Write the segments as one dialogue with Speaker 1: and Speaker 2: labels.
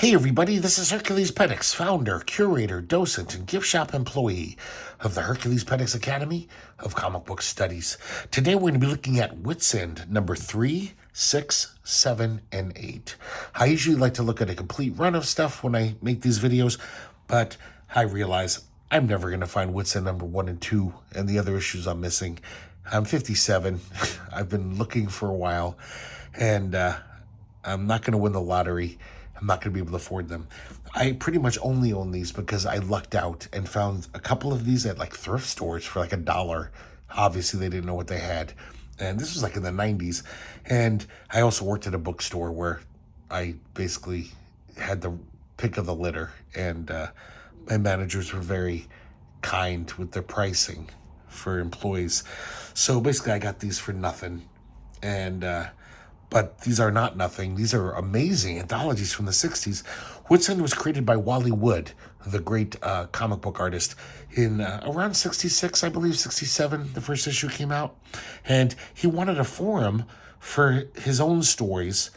Speaker 1: Hey everybody, this is herculespetix, founder, curator, docent, and gift shop employee of the herculespetix Academy of Comic Book Studies. Today we're going to be looking at Witzend number 3, 6, 7, and 8. I usually like to look at a complete run of stuff when I make these videos, but I realize I'm never going to find Witzend number 1 and 2 and the other issues I'm missing. I'm 57. I've been looking for a while, and I'm not going to win the lottery. I'm not going to be able to afford them. I pretty much only own these because I lucked out and found a couple of these at like thrift stores for like $1. Obviously, they didn't know what they had. And this was like in the 90s. And I also worked at a bookstore where I basically had the pick of the litter. And my managers were very kind with their pricing for employees. So basically, I got these for nothing. And but these are not nothing. These are amazing anthologies from the 60s. Witzend was created by Wally Wood, the great comic book artist, in around 66, I believe, 67, the first issue came out. And he wanted a forum for his own stories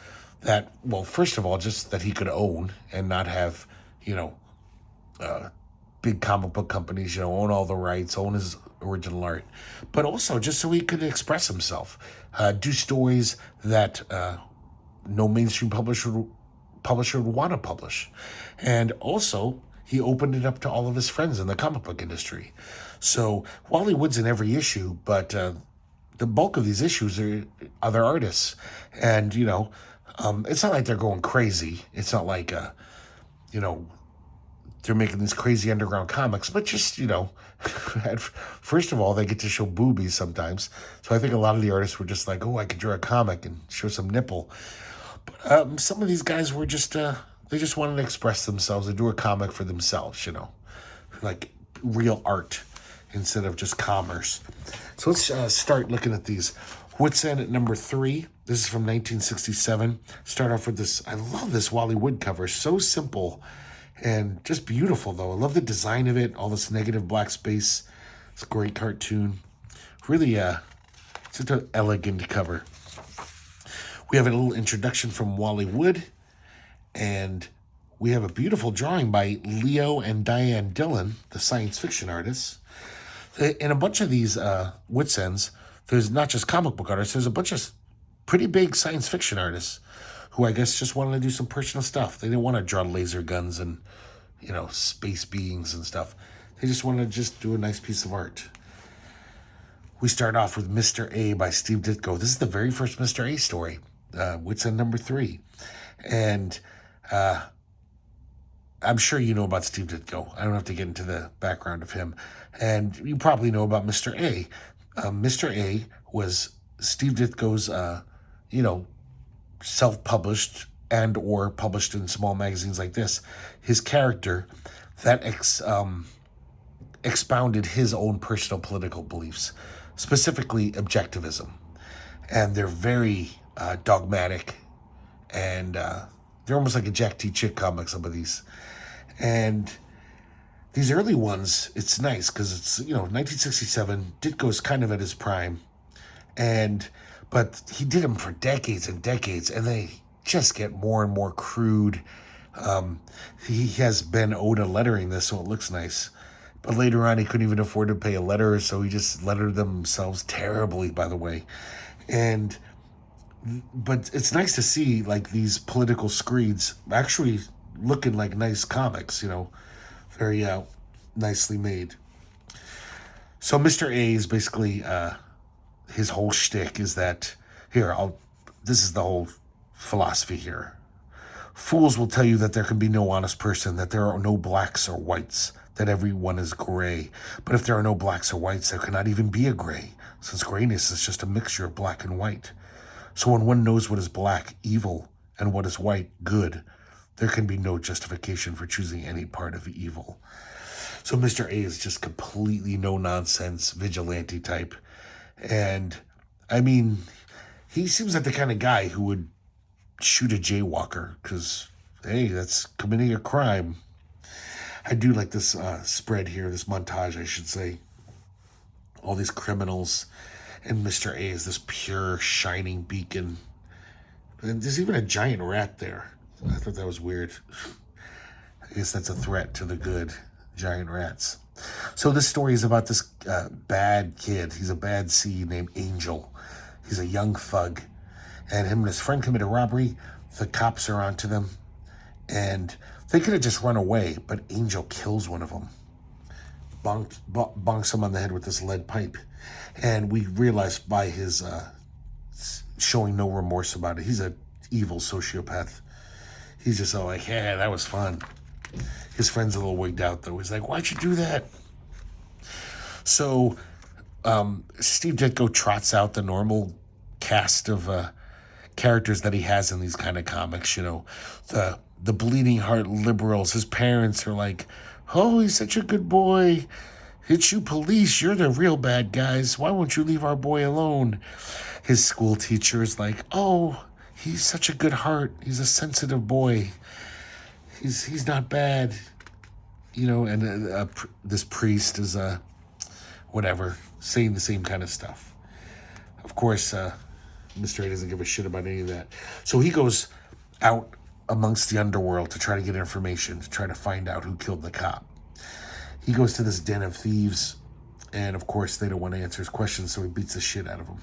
Speaker 1: that, well, first of all, just that he could own and not have, big comic book companies, own all the rights, own his original art, but also just so he could express himself, do stories that no mainstream publisher would want to publish. And also, he opened it up to all of his friends in the comic book industry. So Wally Wood's in every issue, but the bulk of these issues are other artists. And, it's not like they're going crazy. It's not like, they're making these crazy underground comics, but just, first of all, they get to show boobies sometimes. So I think a lot of the artists were just like, oh, I could draw a comic and show some nipple. But some of these guys were just, they just wanted to express themselves and do a comic for themselves, like real art instead of just commerce. So let's start looking at these. Witzend at number 3. This is from 1967. Start off with this. I love this Wally Wood cover. So simple and just beautiful, though. I love the design of it, all this negative black space. It's a great cartoon. Really, such an elegant cover. We have a little introduction from Wally Wood, and we have a beautiful drawing by Leo and Diane Dillon, the science fiction artists. In a bunch of these Witzends, there's not just comic book artists, there's a bunch of pretty big science fiction artists who I guess just wanted to do some personal stuff. They didn't want to draw laser guns and, space beings and stuff. They just wanted to just do a nice piece of art. We start off with Mr. A by Steve Ditko. This is the very first Mr. A story, Witzend number 3. And I'm sure you know about Steve Ditko. I don't have to get into the background of him. And you probably know about Mr. A. Mr. A was Steve Ditko's, self-published and or published in small magazines like this, his character that expounded his own personal political beliefs, specifically objectivism. And they're very dogmatic, and they're almost like a Jack T. Chick comic, some of these. And these early ones, it's nice because it's, 1967, Ditko's kind of at his prime, but he did them for decades and decades, and they just get more and more crude. He has Ben Oda lettering this, so it looks nice. But later on, he couldn't even afford to pay a letterer, so he just lettered themselves terribly, by the way. But it's nice to see, like, these political screeds actually looking like nice comics, very nicely made. So Mr. A is basically... his whole shtick is that, this is the whole philosophy here. Fools will tell you that there can be no honest person, that there are no blacks or whites, that everyone is gray. But if there are no blacks or whites, there cannot even be a gray, since grayness is just a mixture of black and white. So when one knows what is black, evil, and what is white, good, there can be no justification for choosing any part of evil. So Mr. A is just completely no-nonsense vigilante type. And, I mean, he seems like the kind of guy who would shoot a jaywalker because, hey, that's committing a crime. I do like this spread here, this montage, I should say. All these criminals, and Mr. A is this pure, shining beacon. And there's even a giant rat there. I thought that was weird. I guess that's a threat to the good, giant rats. So this story is about this bad kid. He's a bad seed named Angel. He's a young thug. And him and his friend commit a robbery. The cops are onto them. And they could have just run away, but Angel kills one of them. Bonks him on the head with this lead pipe. And we realize by his showing no remorse about it, he's an evil sociopath. He's just all like, yeah, that was fun. His friend's a little wigged out, though. He's like, why'd you do that? So Steve Ditko trots out the normal cast of characters that he has in these kind of comics. You know, the bleeding heart liberals. His parents are like, oh, he's such a good boy. It's you police. You're the real bad guys. Why won't you leave our boy alone? His school teacher is like, oh, he's such a good heart. He's a sensitive boy. He's not bad. You know, and this priest is, whatever, saying the same kind of stuff. Of course, Mr. A doesn't give a shit about any of that. So he goes out amongst the underworld to try to get information, to try to find out who killed the cop. He goes to this den of thieves, and of course they don't want to answer his questions, so he beats the shit out of them.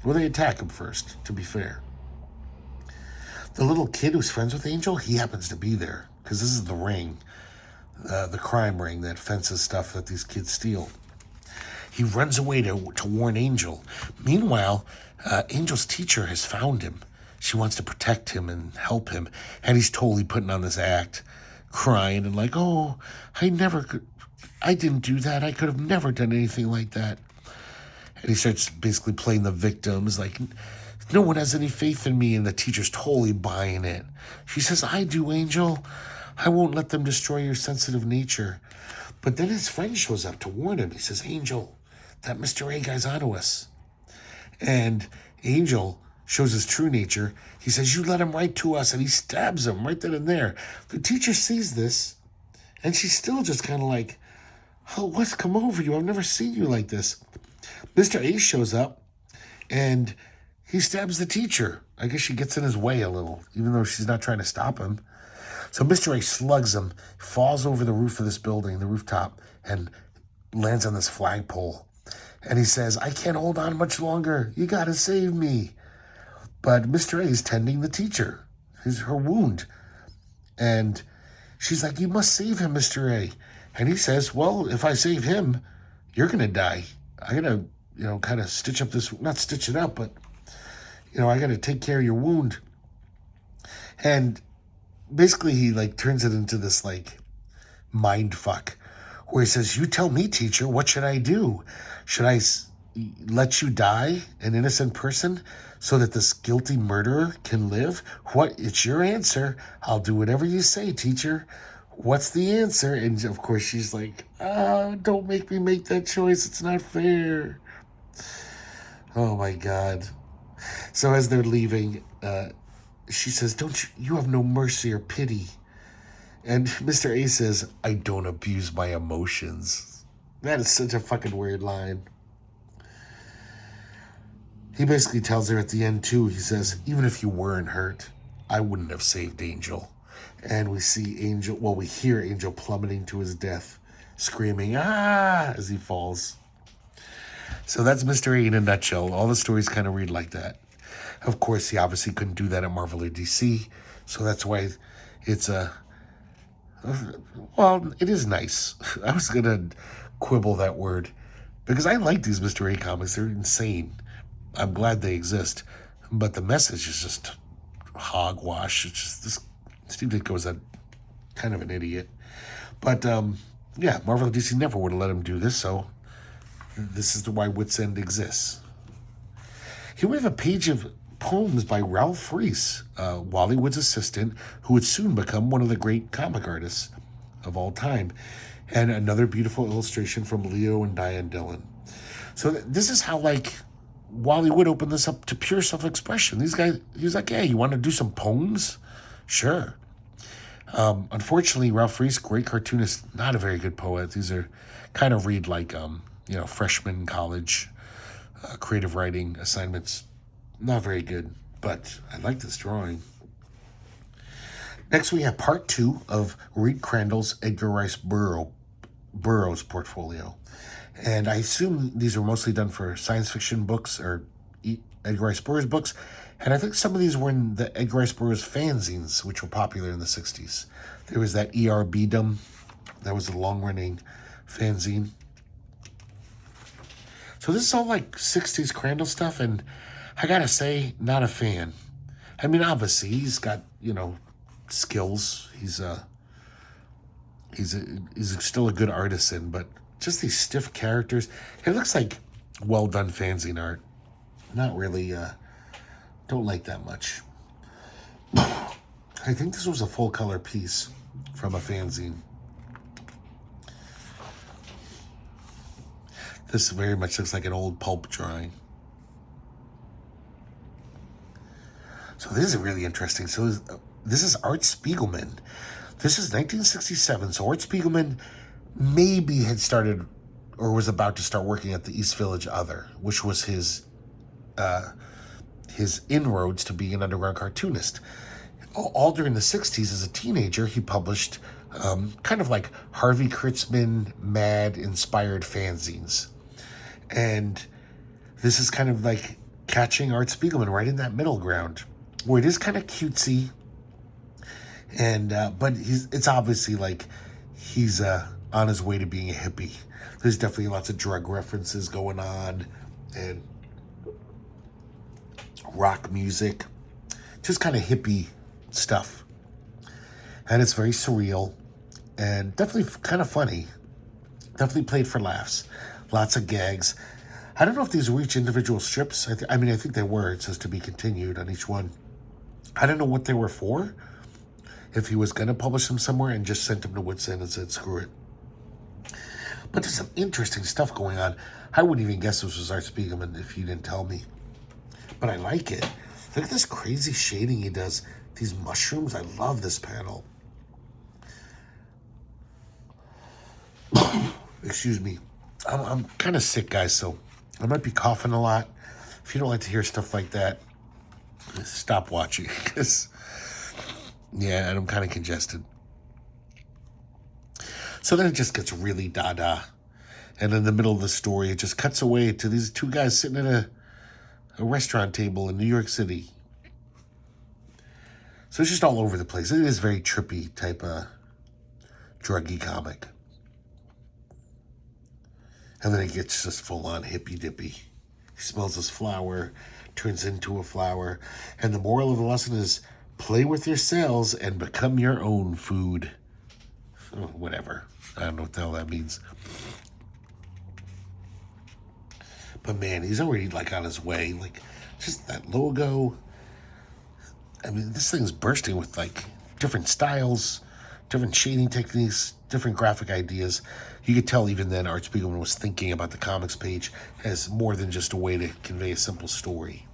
Speaker 1: Well, they attack him first, to be fair. The little kid who's friends with Angel, he happens to be there, because this is the ring, the crime ring that fences stuff that these kids steal. He runs away to warn Angel. Meanwhile, Angel's teacher has found him. She wants to protect him and help him, and he's totally putting on this act, crying and like, oh, I didn't do that. I could have never done anything like that. And he starts basically playing the victim. It's like, no one has any faith in me, and the teacher's totally buying it. She says, I do, Angel. I won't let them destroy your sensitive nature. But then his friend shows up to warn him. He says, Angel, that Mr. A guy's onto us. And Angel shows his true nature. He says, you let him right to us, and he stabs him right then and there. The teacher sees this, and she's still just kind of like, oh, what's come over you? I've never seen you like this. Mr. A shows up, and he stabs the teacher. I guess she gets in his way a little, even though she's not trying to stop him. So Mr. A slugs him, falls over the roof of this building, the rooftop, and lands on this flagpole. And he says, I can't hold on much longer. You got to save me. But Mr. A is tending the teacher, her wound. And she's like, you must save him, Mr. A. And he says, well, if I save him, you're going to die. I got to, kind of stitch up this, not stitch it up, but, I got to take care of your wound. And basically he turns it into this mind fuck where he says, you tell me, teacher, what should I do? Should I let you die, an innocent person, so that this guilty murderer can live? It's your answer. I'll do whatever you say, teacher. What's the answer? And of course she's like, don't make me make that choice. It's not fair. Oh my God. So as they're leaving, she says, you have no mercy or pity. And Mr. A says, I don't abuse my emotions. That is such a fucking weird line. He basically tells her at the end too, he says, even if you weren't hurt, I wouldn't have saved Angel. And we hear Angel plummeting to his death, screaming, as he falls. So that's Mr. A in a nutshell. All the stories kind of read like that. Of course, he obviously couldn't do that at Marvel or DC, so that's why it's it is nice. I was going to quibble that word, because I like these Mr. A comics. They're insane. I'm glad they exist, but the message is just hogwash. It's just this. Steve Ditko is a kind of an idiot, but Marvel and DC never would have let him do this. So this is why Witzend exists. Here we have a page of poems by Ralph Reese, Wally Wood's assistant, who would soon become one of the great comic artists of all time, and another beautiful illustration from Leo and Diane Dillon. So this is how Wally Wood opened this up to pure self-expression. These guys, he was like, hey, you want to do some poems? Sure. Unfortunately, Ralph Reese, great cartoonist, not a very good poet. These are kind of read like, freshman college creative writing assignments. Not very good, but I like this drawing. Next, we have part 2 of Reed Crandall's Edgar Rice Burroughs portfolio. And I assume these were mostly done for science fiction books or Edgar Rice Burroughs books. And I think some of these were in the Edgar Rice Burroughs fanzines, which were popular in the 60s. There was that E.R. Beedom. That was a long-running fanzine. So this is all like 60s Crandall stuff, and I gotta say, not a fan. I mean, obviously, he's got, skills. He's still a good artisan, but just these stiff characters. It looks like well-done fanzine art. Not really, don't like that much. I think this was a full-color piece from a fanzine. This very much looks like an old pulp drawing. So this is really interesting. So this is Art Spiegelman. This is 1967. So Art Spiegelman maybe had started or was about to start working at the East Village Other, which was his inroads to being an underground cartoonist. All during the 60s, as a teenager, he published kind of like Harvey Kurtzman Mad-inspired fanzines. And this is kind of like catching Art Spiegelman right in that middle ground, where it is kind of cutesy, and but it's obviously like he's on his way to being a hippie. There's definitely lots of drug references going on, and rock music, just kind of hippie stuff. And it's very surreal, and definitely kind of funny. Definitely played for laughs. Lots of gags. I don't know if these were each individual strips. I think they were. It says to be continued on each one. I don't know what they were for. If he was going to publish them somewhere and just sent them to Witzend and said, screw it. But there's some interesting stuff going on. I wouldn't even guess this was Art Spiegelman if you didn't tell me. But I like it. Look at this crazy shading he does. These mushrooms. I love this panel. Excuse me. I'm kind of sick, guys, so I might be coughing a lot. If you don't like to hear stuff like that, stop watching. Yeah, and I'm kind of congested. So then it just gets really dada. And in the middle of the story, it just cuts away to these two guys sitting at a restaurant table in New York City. So it's just all over the place. It is very trippy type of druggy comic. And then it gets just full-on hippy-dippy. He smells this flower, turns into a flower. And the moral of the lesson is, play with your cells and become your own food. Oh, whatever. I don't know what the hell that means. But man, he's already like on his way. Like, just that logo. I mean, this thing's bursting with like different styles, different shading techniques, different graphic ideas. You could tell even then Art Spiegelman was thinking about the comics page as more than just a way to convey a simple story.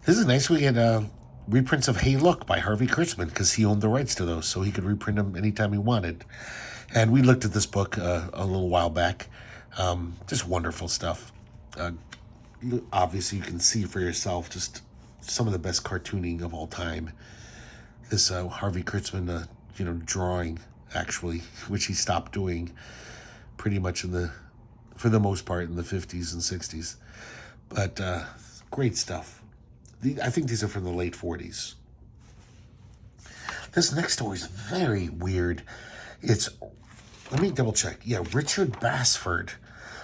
Speaker 1: This is nice. We get reprints of Hey Look by Harvey Kurtzman because he owned the rights to those, so he could reprint them anytime he wanted. And we looked at this book a little while back. Just wonderful stuff. Obviously, you can see for yourself just some of the best cartooning of all time. This Harvey Kurtzman, drawing, actually, which he stopped doing pretty much for the most part in the 50s and 60s. But great stuff. I think these are from the late 40s. This next story is very weird. Let me double check. Yeah, Richard Basford,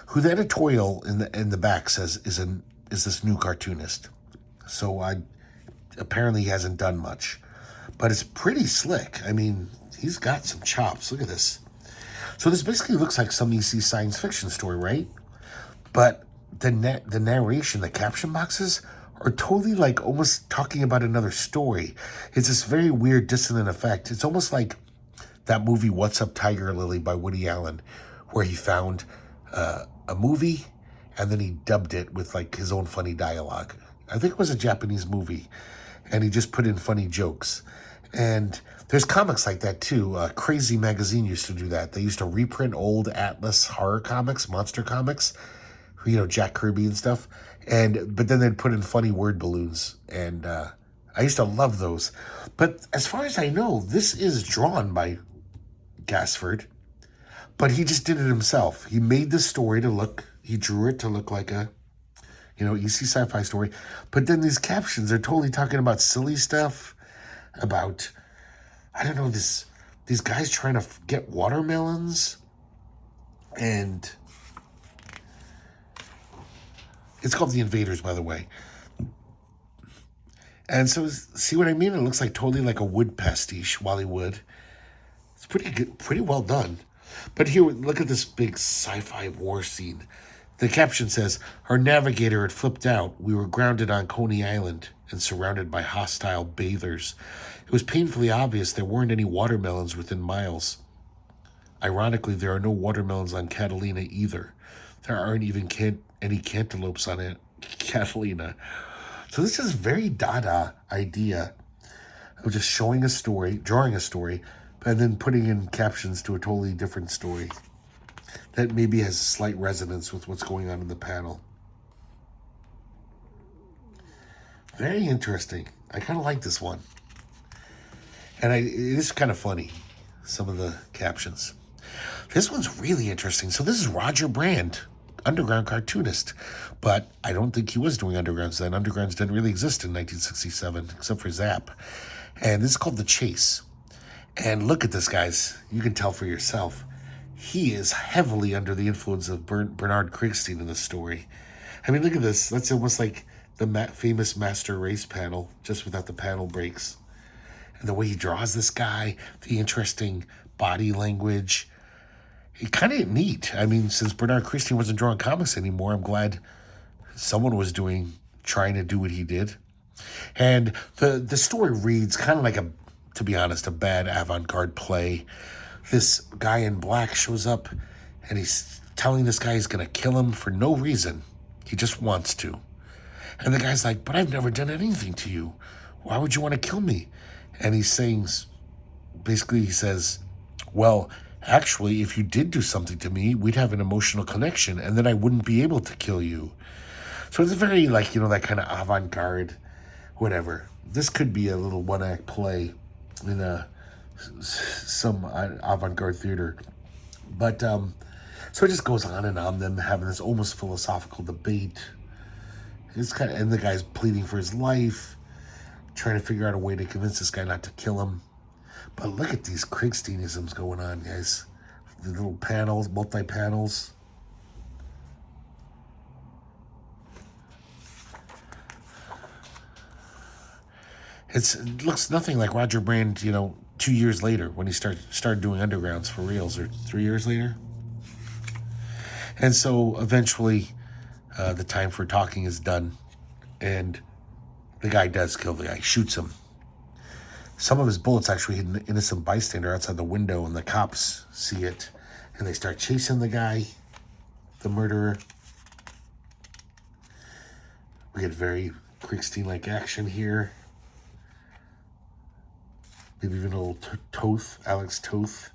Speaker 1: who the editorial in the back says is this new cartoonist. So apparently he hasn't done much, but it's pretty slick. I mean, he's got some chops. Look at this. So this basically looks like some EC science fiction story, right? But the narration, the caption boxes are totally like almost talking about another story. It's this very weird dissonant effect. It's almost like that movie What's Up Tiger Lily by Woody Allen, where he found a movie and then he dubbed it with like his own funny dialogue. I think it was a Japanese movie, and he just put in funny jokes. And there's comics like that too. Crazy Magazine used to do that. They used to reprint old Atlas horror comics, monster comics, Jack Kirby and stuff. But then they'd put in funny word balloons and I used to love those. But as far as I know, this is drawn by Gassford, but he just did it himself. He made the story he drew it to look like a, easy sci-fi story. But then these captions are totally talking about silly stuff, about, I don't know, these guys trying to get watermelons, and it's called The Invaders, by the way. And so, see what I mean? It looks like totally like a Wood pastiche, Wally Wood. It's pretty good, pretty well done. But here, look at this big sci-fi war scene. The caption says, "Our navigator had flipped out. We were grounded on Coney Island and surrounded by hostile bathers. It was painfully obvious there weren't any watermelons within miles. Ironically, there are no watermelons on Catalina either. There aren't even any cantaloupes on it, Catalina." So this is very Dada idea of just showing a story, drawing a story, and then putting in captions to a totally different story that maybe has slight resonance with what's going on in the panel. Very interesting. I kind of like this one. And it is kind of funny, some of the captions. This one's really interesting. So this is Roger Brand, underground cartoonist. But I don't think he was doing undergrounds then. Undergrounds didn't really exist in 1967, except for Zap. And this is called The Chase. And look at this, guys. You can tell for yourself. He is heavily under the influence of Bernard Krigstein in this story. I mean, look at this. That's almost like the famous Master Race panel, just without the panel breaks. And the way he draws this guy, the interesting body language. It kind of neat. I mean, since Bernard Krigstein wasn't drawing comics anymore, I'm glad someone was trying to do what he did. And the story reads kind of like to be honest, a bad avant-garde play. This guy in black shows up and he's telling this guy he's going to kill him for no reason. He just wants to. And the guy's like, "But I've never done anything to you. Why would you want to kill me?" And he's saying, basically he says, "Well, actually, if you did do something to me, we'd have an emotional connection and then I wouldn't be able to kill you." So it's very that kind of avant-garde, whatever. This could be a little one-act play in some avant-garde theater. But so it just goes on and on, them having this almost philosophical debate. And the guy's pleading for his life, trying to figure out a way to convince this guy not to kill him. But look at these Krigsteinisms going on, guys. The little panels, multi-panels. It looks nothing like Roger Brand, 2 years later when he started doing undergrounds for reals, or 3 years later. And so eventually the time for talking is done, and the guy does kill the guy, shoots him. Some of his bullets actually hit an innocent bystander outside the window, and the cops see it, and they start chasing the guy, the murderer. We get very Krigstein-like action here. Maybe even a little Toth, Alex Toth,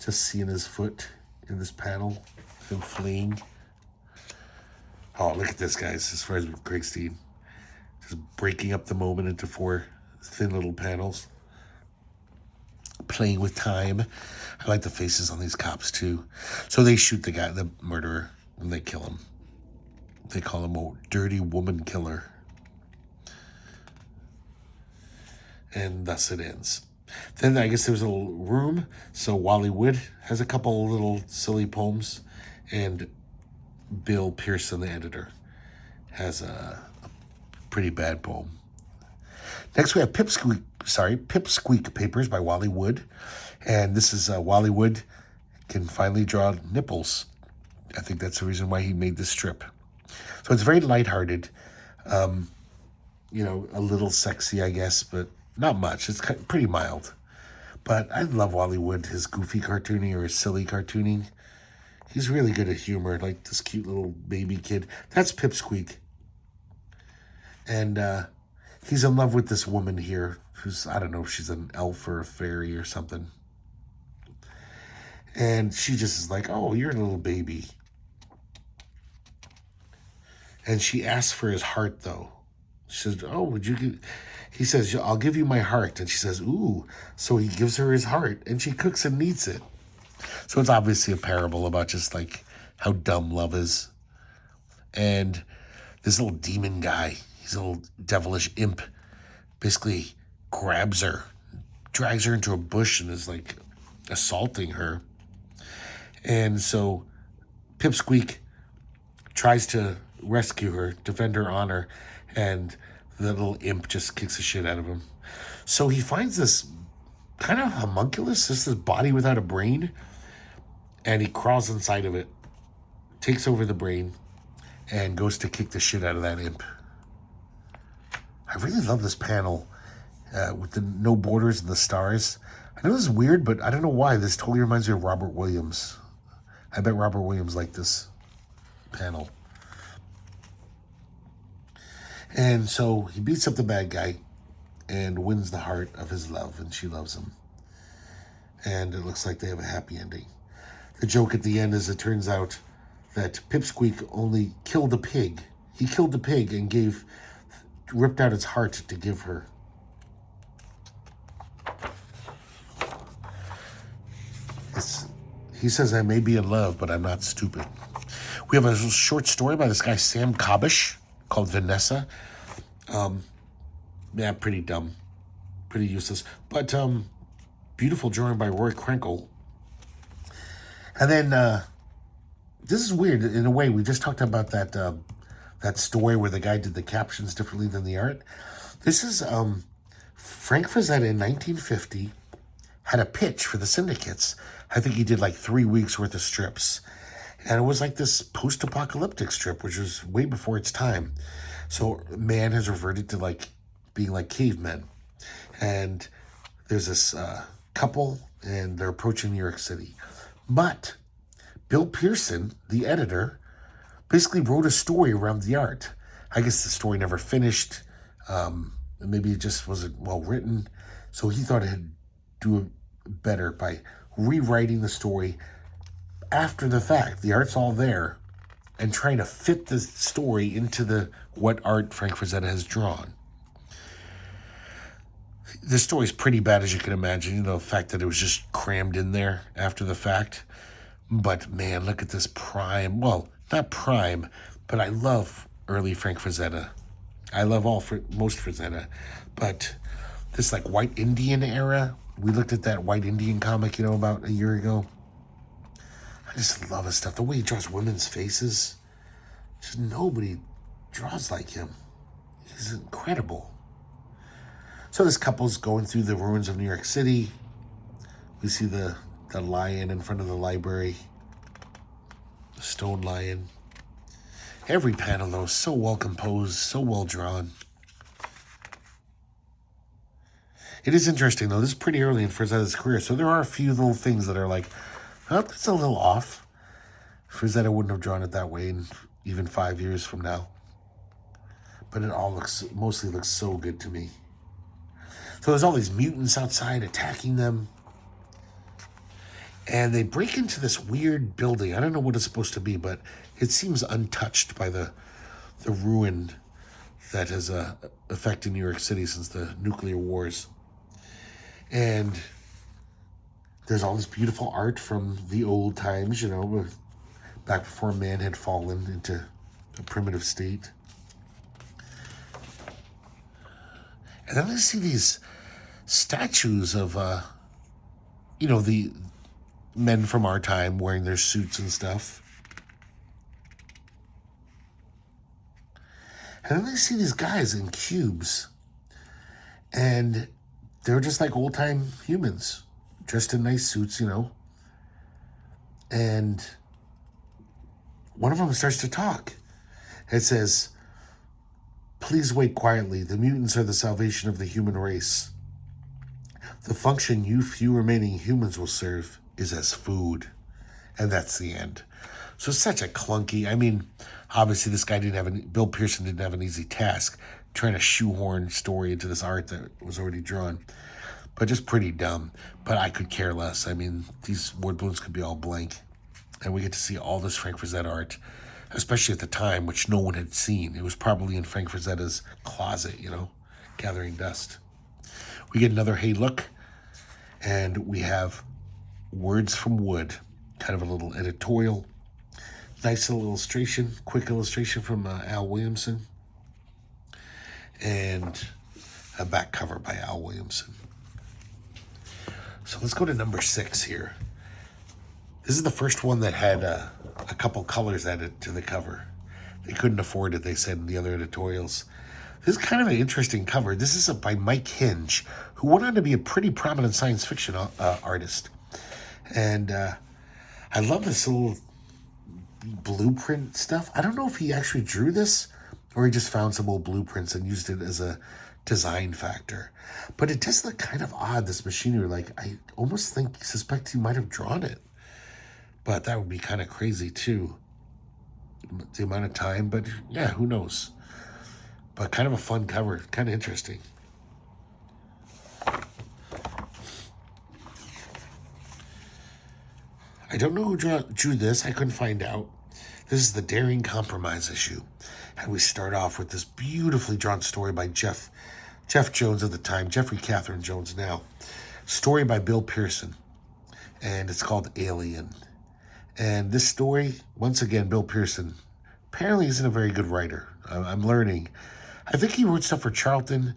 Speaker 1: just seeing his foot in this panel, him fleeing. Oh, look at this, guys, as far as Krigstein. Just breaking up the moment into 4 thin little panels. Playing with time. I like the faces on these cops, too. So they shoot the guy, the murderer, and they kill him. They call him a dirty woman killer. And thus it ends. Then I guess there was a little room. So Wally Wood has a couple of little silly poems. And Bill Pearson, the editor, has a pretty bad poem. Next we have Pipsqueak Papers by Wally Wood. And this is Wally Wood can finally draw nipples. I think that's the reason why he made this strip. So it's very lighthearted. A little sexy, I guess, but not much. It's pretty mild. But I love Wally Wood, his goofy cartooning or his silly cartooning. He's really good at humor, like this cute little baby kid. That's Pipsqueak. And he's in love with this woman here who's, I don't know if she's an elf or a fairy or something. And she just is like, "Oh, you're a little baby." And she asks for his heart, though. She says, oh, would you give... He says, I'll give you my heart. And she says, ooh. So he gives her his heart, and she cooks and eats it. So it's obviously a parable about just like how dumb love is. And this little demon guy, he's a little devilish imp, basically grabs her, drags her into a bush, and is like assaulting her. And so Pipsqueak tries to rescue her, defend her honor, and the little imp just kicks the shit out of him. So he finds this kind of homunculus, just this body without a brain, and he crawls inside of it, takes over the brain, and goes to kick the shit out of that imp. I really love this panel with the no borders and the stars. I know this is weird, but I don't know why. This totally reminds me of Robert Williams. I bet Robert Williams liked this panel. And so he beats up the bad guy and wins the heart of his love, and she loves him. And it looks like they have a happy ending. The joke at the end is it turns out that Pipsqueak only killed a pig. He killed the pig and ripped out its heart to give her. He says, I may be in love, but I'm not stupid. We have a short story by this guy, Sam Kabish, called Vanessa. Yeah, pretty dumb. Pretty useless. But beautiful drawing by Roy Krenkel. And then, this is weird in a way. We just talked about that story where the guy did the captions differently than the art. This is Frank Frazetta in 1950 had a pitch for the syndicates. I think he did like 3 weeks worth of strips. And it was like this post-apocalyptic strip, which was way before its time. So man has reverted to like being like cavemen. And there's this couple, and they're approaching New York City. But Bill Pearson, the editor, basically wrote a story around the art. I guess the story never finished. Maybe it just wasn't well written. So he thought he'd do it better by rewriting the story after the fact. The art's all there, and trying to fit the story into what art Frank Frazetta has drawn. The story's pretty bad, as you can imagine. The fact that it was just crammed in there after the fact. But man, look at this prime. Well, not prime, but I love early Frank Frazetta. I love most Frazetta. But this like White Indian era, we looked at that White Indian comic, about a year ago. I just love his stuff. The way he draws women's faces. Just nobody draws like him. He's incredible. So this couple's going through the ruins of New York City. We see the lion in front of the library. The stone lion. Every panel, though, is so well composed, so well drawn. It is interesting, though. This is pretty early in Frazetta's career, so there are a few little things that are like, oh, that's a little off. Frazetta wouldn't have drawn it that way in even 5 years from now. But it all mostly looks so good to me. So there's all these mutants outside attacking them. And they break into this weird building. I don't know what it's supposed to be, but it seems untouched by the ruin that has affected New York City since the nuclear wars. And there's all this beautiful art from the old times, back before man had fallen into a primitive state. And then I see these statues of, the men from our time wearing their suits and stuff. And then I see these guys in cubes. And they're just like old-time humans, dressed in nice suits, And one of them starts to talk. It says, please wait quietly. The mutants are the salvation of the human race. The function you few remaining humans will serve is as food. And that's the end. So such a clunky, obviously this guy Bill Pearson didn't have an easy task trying to shoehorn story into this art that was already drawn. But just pretty dumb. But I could care less. These word balloons could be all blank. And we get to see all this Frank Frazetta art. especially at the time, which no one had seen. It was probably in Frank Frazetta's closet, gathering dust. We get another hey look, and we have words from Wood, kind of a little editorial. Nice little illustration, quick illustration from Al Williamson, and a back cover by Al Williamson. So let's go to number 6 here. This is the first one that had a couple colors added to the cover. They couldn't afford it, they said in the other editorials. This is kind of an interesting cover. This is by Mike Hinge, who went on to be a pretty prominent science fiction artist. And I love this little blueprint stuff. I don't know if he actually drew this or he just found some old blueprints and used it as a design factor. But it does look kind of odd, this machinery. Like, I almost suspect he might have drawn it. But that would be kind of crazy too, the amount of time. But yeah, who knows? But kind of a fun cover, kind of interesting. I don't know who drew this. I couldn't find out. This is the Daring Compromise issue. And we start off with this beautifully drawn story by Jeff Jones at the time, Jeffrey Catherine Jones now. Story by Bill Pearson. And it's called Alien. And this story, once again, Bill Pearson apparently isn't a very good writer. I'm learning. I think he wrote stuff for Charlton.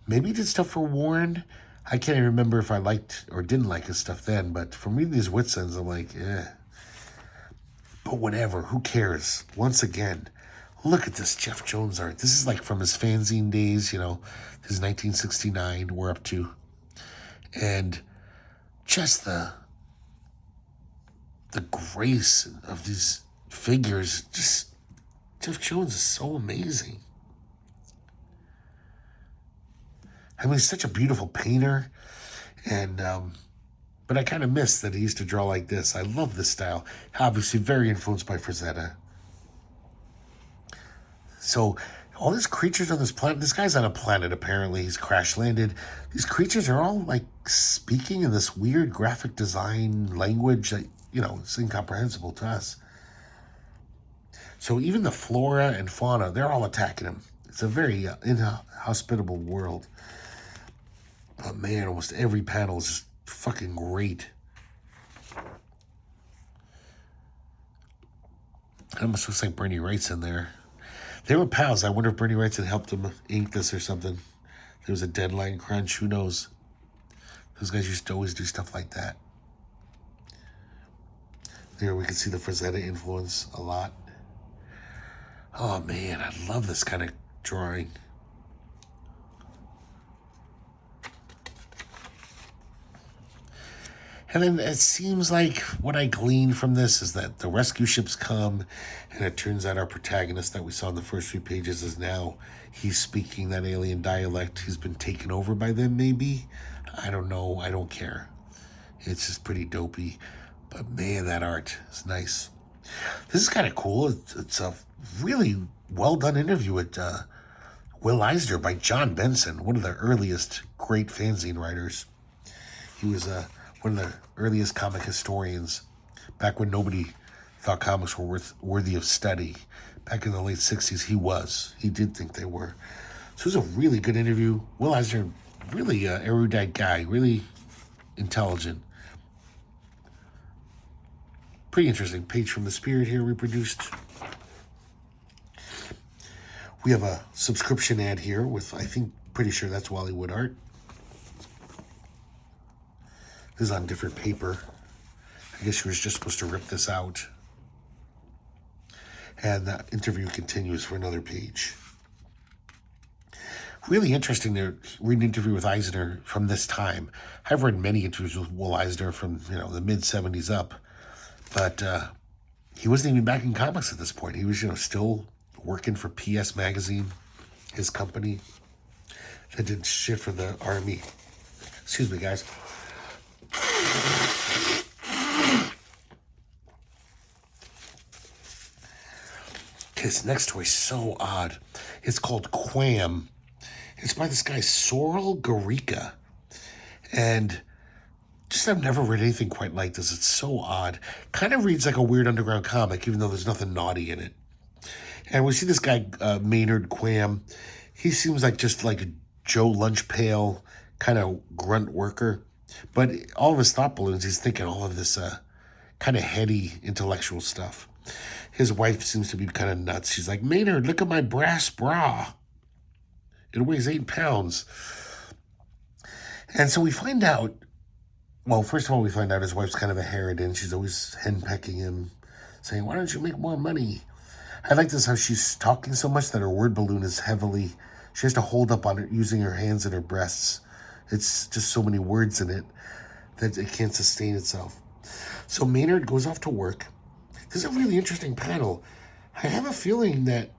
Speaker 1: Maybe he did stuff for Warren. I can't even remember if I liked or didn't like his stuff then. But from reading these Witzends, I'm like, eh. But whatever, who cares? Once again, look at this Jeff Jones art. This is like from his fanzine days, his 1969 we're up to. And just the grace of these figures, just Jeff Jones is so amazing. I mean, he's such a beautiful painter, and but I kind of miss that he used to draw like this. I love this style. Obviously, very influenced by Frazetta. So, all these creatures on this planet, this guy's on a planet, apparently. He's crash landed. These creatures are all, like, speaking in this weird graphic design language that, it's incomprehensible to us. So even the flora and fauna, they're all attacking him. It's a very inhospitable world. But man, almost every panel is just fucking great. It almost looks like Bernie Wright's in there. They were pals. I wonder if Bernie Wright had helped him ink this or something. There was a deadline crunch. Who knows? Those guys used to always do stuff like that. There we can see the Frazetta influence a lot. Oh man, I love this kind of drawing. And then it seems like what I gleaned from this is that the rescue ships come, and it turns out our protagonist that we saw in the first few pages is now, he's speaking that alien dialect. He's been taken over by them, maybe? I don't know. I don't care. It's just pretty dopey. But man, that art is nice. This is kind of cool. It's a really well-done interview with Will Eisner by John Benson, one of the earliest great fanzine writers. He was one of the earliest comic historians, back when nobody thought comics were worthy of study. Back in the late 60s, he was. He did think they were. So it was a really good interview. Will Eisner, really erudite guy, really intelligent. Pretty interesting page from the Spirit here reproduced. We have a subscription ad here with, pretty sure that's Wally Wood art. This is on different paper. I guess she was just supposed to rip this out. And the interview continues for another page. Really interesting to read an interview with Eisner from this time. I've read many interviews with Will Eisner from, the mid-70s up. But he wasn't even back in comics at this point. He was, still working for PS Magazine, his company that did shit for the Army. Excuse me, guys. This next toy is so odd. It's called Quam. It's by this guy, Sorrel Garika. And just I've never read anything quite like this. It's so odd. Kind of reads like a weird underground comic, even though there's nothing naughty in it. And we see this guy, Maynard Quam. He seems like just like a Joe Lunch Pail kind of grunt worker. But all of his thought balloons, he's thinking all of this kind of heady intellectual stuff. His wife seems to be kind of nuts. She's like, Maynard, look at my brass bra. It weighs 8 pounds. And so we find out, well, first of all, we find out his wife's kind of a harridan. She's always henpecking him, saying, why don't you make more money? I like this how she's talking so much that her word balloon is heavily, she has to hold up on it using her hands and her breasts. It's just so many words in it that it can't sustain itself. So Maynard goes off to work. This is a really interesting panel. I have a feeling that,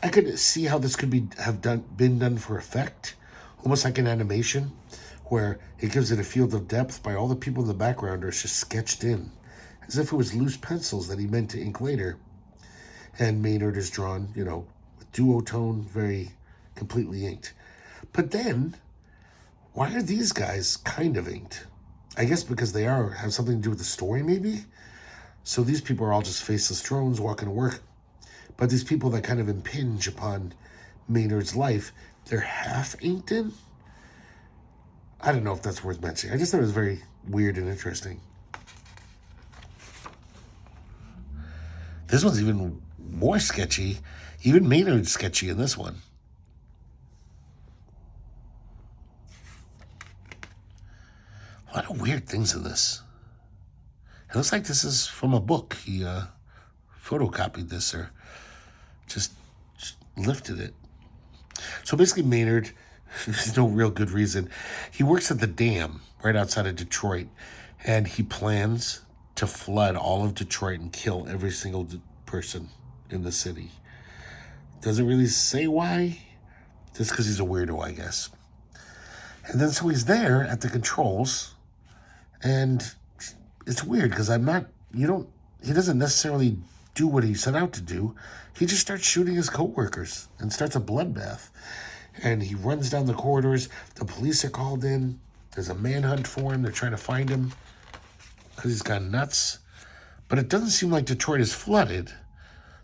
Speaker 1: I could see how this could been done for effect, almost like an animation, where it gives it a field of depth by all the people in the background are just sketched in, as if it was loose pencils that he meant to ink later. And Maynard is drawn, with duotone, very completely inked. But then, why are these guys kind of inked? I guess because they have something to do with the story, maybe? So these people are all just faceless drones walking to work. But these people that kind of impinge upon Maynard's life, they're half inked in? I don't know if that's worth mentioning. I just thought it was very weird and interesting. This one's even more sketchy. Even Maynard's sketchy in this one. A lot of weird things in this. It looks like this is from a book. He photocopied this or just lifted it. So basically Maynard, there's no real good reason. He works at the dam right outside of Detroit, and he plans to flood all of Detroit and kill every single person in the city. Doesn't really say why. Just because he's a weirdo, I guess. And then so he's there at the controls, and it's weird because he doesn't necessarily do what he set out to do. He just starts shooting his coworkers and starts a bloodbath. And he runs down the corridors. The police are called in. There's a manhunt for him. They're trying to find him because he's gone nuts. But it doesn't seem like Detroit is flooded.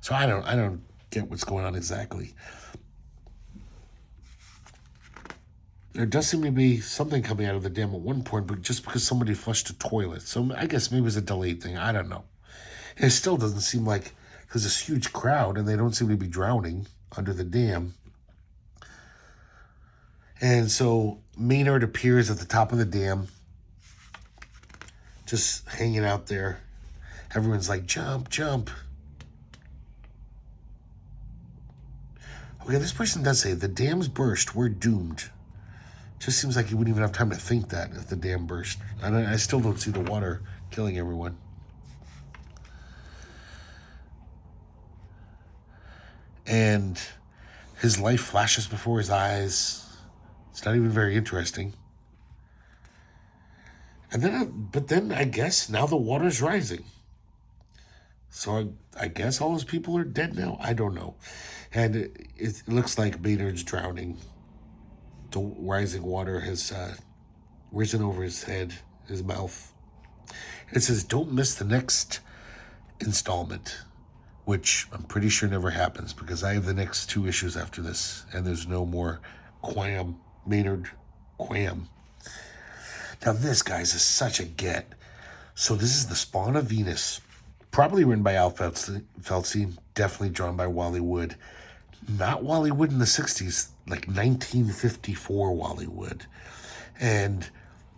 Speaker 1: So I don't get what's going on exactly. There does seem to be something coming out of the dam at one point, but just because somebody flushed a toilet. So I guess maybe it's a delayed thing. I don't know. It still doesn't seem like there's this huge crowd and they don't seem to be drowning under the dam. And so Maynard appears at the top of the dam, just hanging out there. Everyone's like, jump, jump. Okay, this person does say, the dam's burst, we're doomed. Just seems like you wouldn't even have time to think that if the dam burst. I still don't see the water killing everyone. And his life flashes before his eyes. It's not even very interesting. But then I guess now the water's rising. So I guess all those people are dead now. I don't know. And it looks like Maynard's drowning. The rising water has risen over his head, his mouth. It says, don't miss the next installment, which I'm pretty sure never happens because I have the next 2 issues after this, and there's no more Maynard Quam. Now this, guys, is such a get. So this is The Spawn of Venus, probably written by Al Feltzy, definitely drawn by Wally Wood. Not Wally Wood in the 60s, like 1954 Wally Wood. And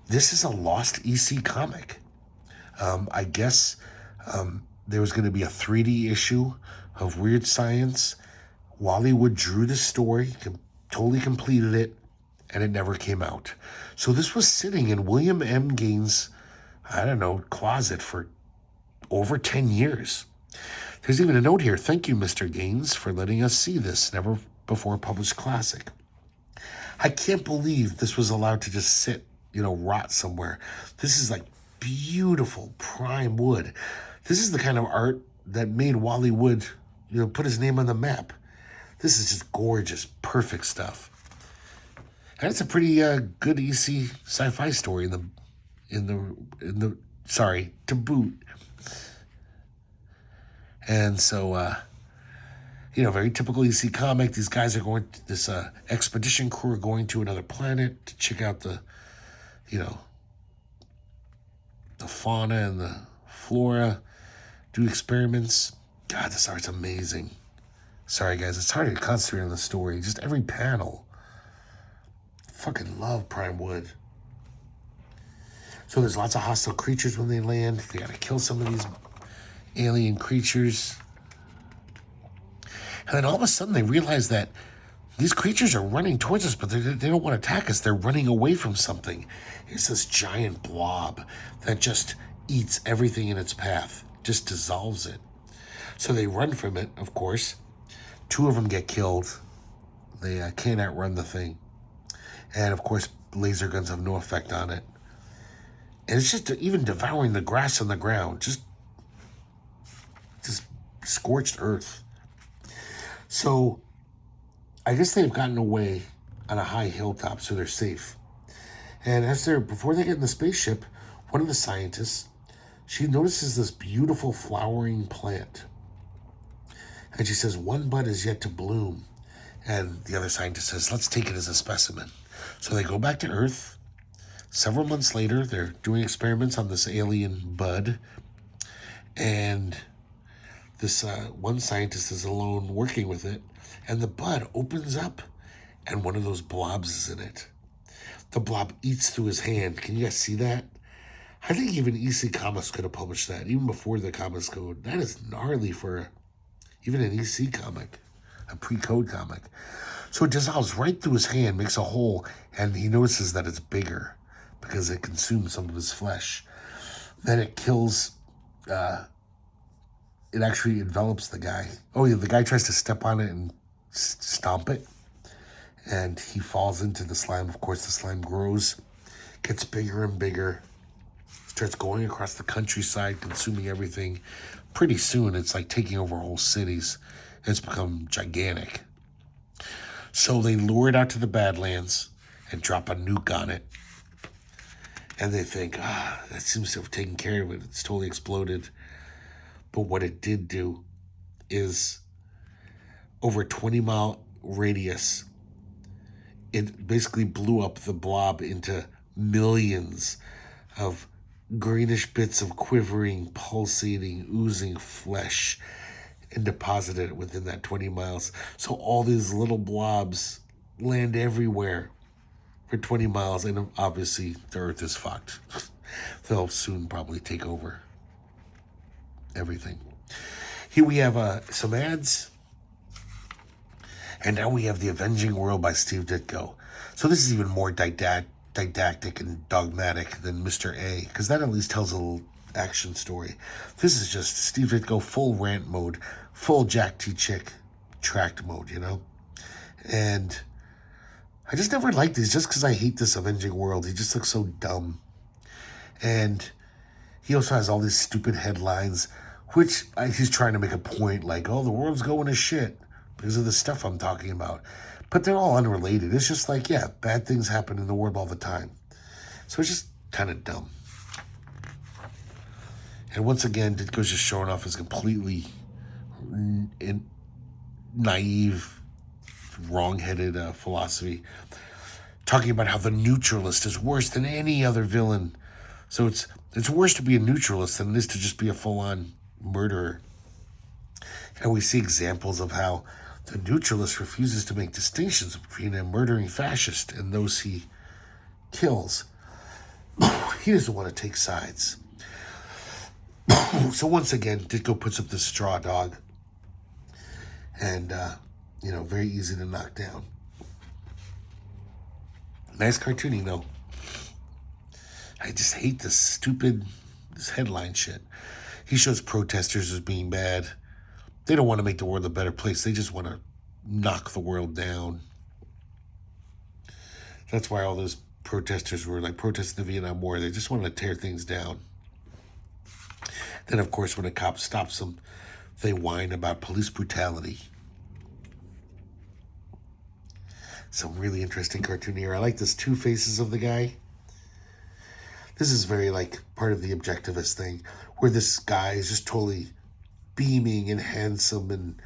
Speaker 1: this is a lost EC comic. I guess there was going to be a 3D issue of Weird Science. Wally Wood drew the story, totally completed it, and it never came out. So this was sitting in William M. Gaines' closet for over 10 years. There's even a note here. Thank you, Mr. Gaines, for letting us see this never before published classic. I can't believe this was allowed to just sit, rot somewhere. This is like beautiful prime wood. This is the kind of art that made Wally Wood, put his name on the map. This is just gorgeous, perfect stuff. And it's a pretty good EC sci-fi story to boot. And so very typical EC comic. These guys are going to this expedition crew are going to another planet to check out the fauna and the flora, do experiments. God, this art's amazing. Sorry, guys, it's hard to concentrate on the story. Just every panel. Fucking love Prime Wood. So there's lots of hostile creatures when they land. They gotta kill some of these alien creatures. And then all of a sudden they realize that these creatures are running towards us, but they don't want to attack us. They're running away from something. It's this giant blob that just eats everything in its path, just dissolves it. So they run from it, of course. 2 of them get killed. They can't outrun the thing. And, of course, laser guns have no effect on it. And it's just even devouring the grass on the ground. Just scorched earth. So I guess they've gotten away on a high hilltop, so they're safe. And before they get in the spaceship, one of the scientists, she notices this beautiful flowering plant. And she says, one bud is yet to bloom. And the other scientist says, let's take it as a specimen. So they go back to Earth. Several months later, they're doing experiments on this alien bud. And this one scientist is alone working with it. And the bud opens up, and one of those blobs is in it. The blob eats through his hand. Can you guys see that? I think even EC Comics could have published that, even before the Comics Code. That is gnarly for even an EC comic, a pre-code comic. So it dissolves right through his hand, makes a hole, and he notices that it's bigger because it consumes some of his flesh. Then it kills, it actually envelops the guy. Oh yeah, the guy tries to step on it and stomp it, and he falls into the slime. Of course, the slime grows, gets bigger and bigger, starts going across the countryside, consuming everything. Pretty soon, it's like taking over whole cities. It's become gigantic. So they lure it out to the Badlands and drop a nuke on it. And they think, that seems to have taken care of it. It's totally exploded. But what it did do is, over a 20-mile radius, it basically blew up the blob into millions of greenish bits of quivering, pulsating, oozing flesh, and deposited it within that 20 miles. So all these little blobs land everywhere for 20 miles, and obviously the Earth is fucked. They'll soon probably take over everything. Here we have some ads. And now we have The Avenging World by Steve Ditko. So this is even more didactic and dogmatic than Mr. A, because that at least tells a little action story. This is just Steve Ditko full rant mode, full Jack T. Chick tract mode, And I just never liked these, just because I hate this Avenging World. He just looks so dumb. And he also has all these stupid headlines, which he's trying to make a point, like, oh, the world's going to shit because of the stuff I'm talking about. But they're all unrelated. It's just like, yeah, bad things happen in the world all the time. So it's just kind of dumb. And once again, Ditko's just showing off his completely naive, wrong-headed philosophy, talking about how the neutralist is worse than any other villain. So it's worse to be a neutralist than it is to just be a full-on murderer. And we see examples of how the neutralist refuses to make distinctions between a murdering fascist and those he kills. He doesn't want to take sides. So once again, Ditko puts up this straw dog. And, very easy to knock down. Nice cartooning, though. I just hate this headline shit. He shows protesters as being bad. They don't want to make the world a better place. They just want to knock the world down. That's why all those protesters were like protesting the Vietnam War. They just wanted to tear things down. Then, of course, when a cop stops them, they whine about police brutality. Some really interesting cartoon here. I like this two faces of the guy. This is very part of the objectivist thing, where this guy is just totally beaming and handsome and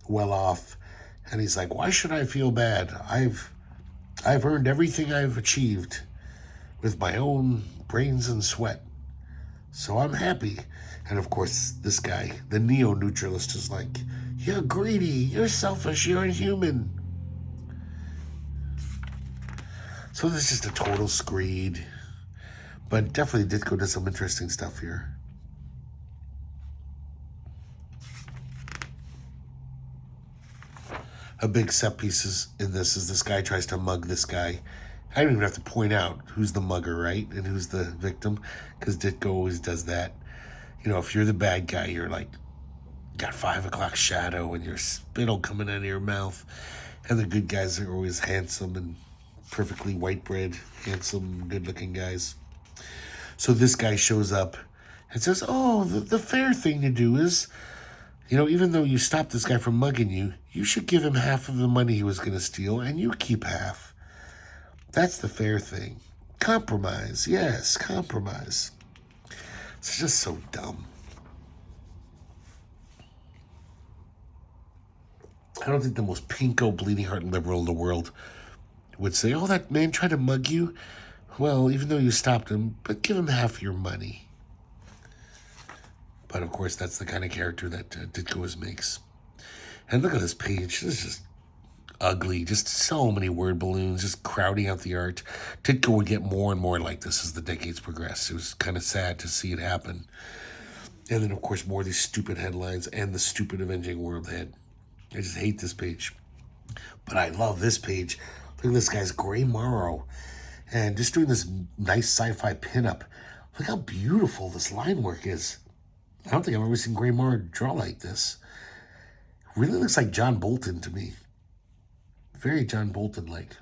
Speaker 1: well off. And he's like, why should I feel bad? I've earned everything I've achieved with my own brains and sweat. So I'm happy. And of course, this guy, the neo-neutralist, is like, you're greedy, you're selfish, you're inhuman. So this is just a total screed. But definitely Ditko does some interesting stuff here. A big set piece in this is this guy tries to mug this guy. I don't even have to point out who's the mugger, right? And who's the victim, because Ditko always does that. You know, if you're the bad guy, you're like, got 5 o'clock shadow and your spittle coming out of your mouth. And the good guys are always handsome and perfectly white bread, handsome, good-looking guys. So this guy shows up and says, oh, the fair thing to do is, you know, even though you stopped this guy from mugging you, you should give him half of the money he was going to steal, and you keep half. That's the fair thing. Compromise. Yes, compromise. It's just so dumb. I don't think the most pinko, bleeding heart liberal in the world would say, oh, that man tried to mug you? Well, even though you stopped him, but give him half your money. But, of course, that's the kind of character that Ditko makes. And look at this page. This is just ugly. Just so many word balloons just crowding out the art. Ditko would get more and more like this as the decades progressed. It was kind of sad to see it happen. And then, of course, more of these stupid headlines and the stupid Avenging World head. I just hate this page. But I love this page. Look at this guy's Gray Morrow. And just doing this nice sci-fi pinup. Look how beautiful this line work is. I don't think I've ever seen Gray Morrow draw like this. It really looks like John Bolton to me. Very John Bolton-like.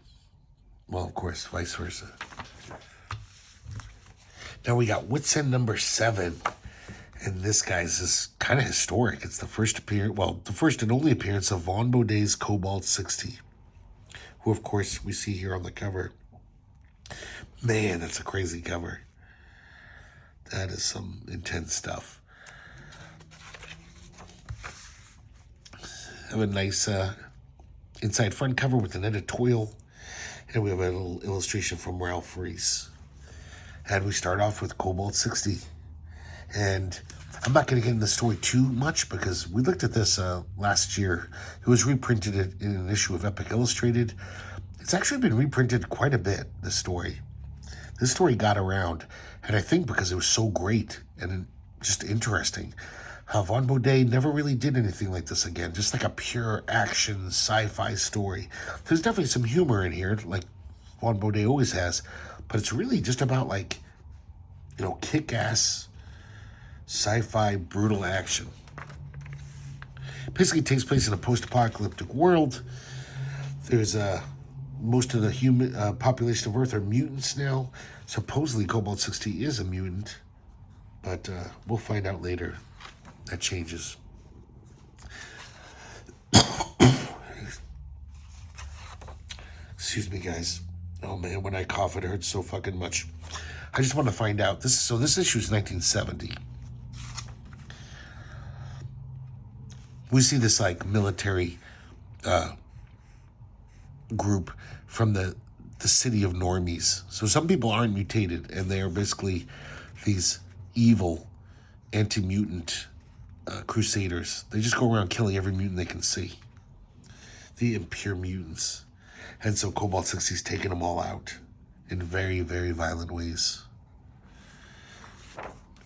Speaker 1: Well, of course, vice versa. Now we got Witzend number 7. And this guy's is kind of historic. It's the first appearance, well, the first and only appearance of Von Bodé's Cobalt 60. Who, of course, we see here on the cover. Man, that's a crazy cover. That is some intense stuff. Have a nice inside front cover with an editorial. And we have a little illustration from Ralph Reese. And we start off with Cobalt 60. And I'm not going to get into the story too much because we looked at this last year. It was reprinted in an issue of Epic Illustrated. It's actually been reprinted quite a bit, this story. This story got around, and I think because it was so great and just interesting, how Von Bodé never really did anything like this again, just like a pure action sci-fi story. There's definitely some humor in here, like Von Bodé always has, but it's really just about, like, you know, kick-ass sci-fi brutal action. Basically, it takes place in a post-apocalyptic world. There's most of the human population of Earth are mutants now. Supposedly, Cobalt 60 is a mutant, but we'll find out later. That changes. Excuse me, guys. Oh man, when I cough, it hurts so fucking much. I just want to find out. This issue is 1970. We see this like military group from the city of normies. So some people aren't mutated, and they are basically these evil anti-mutant crusaders. They just go around killing every mutant they can see. The impure mutants. And so Cobalt 60's taking them all out in very, very violent ways.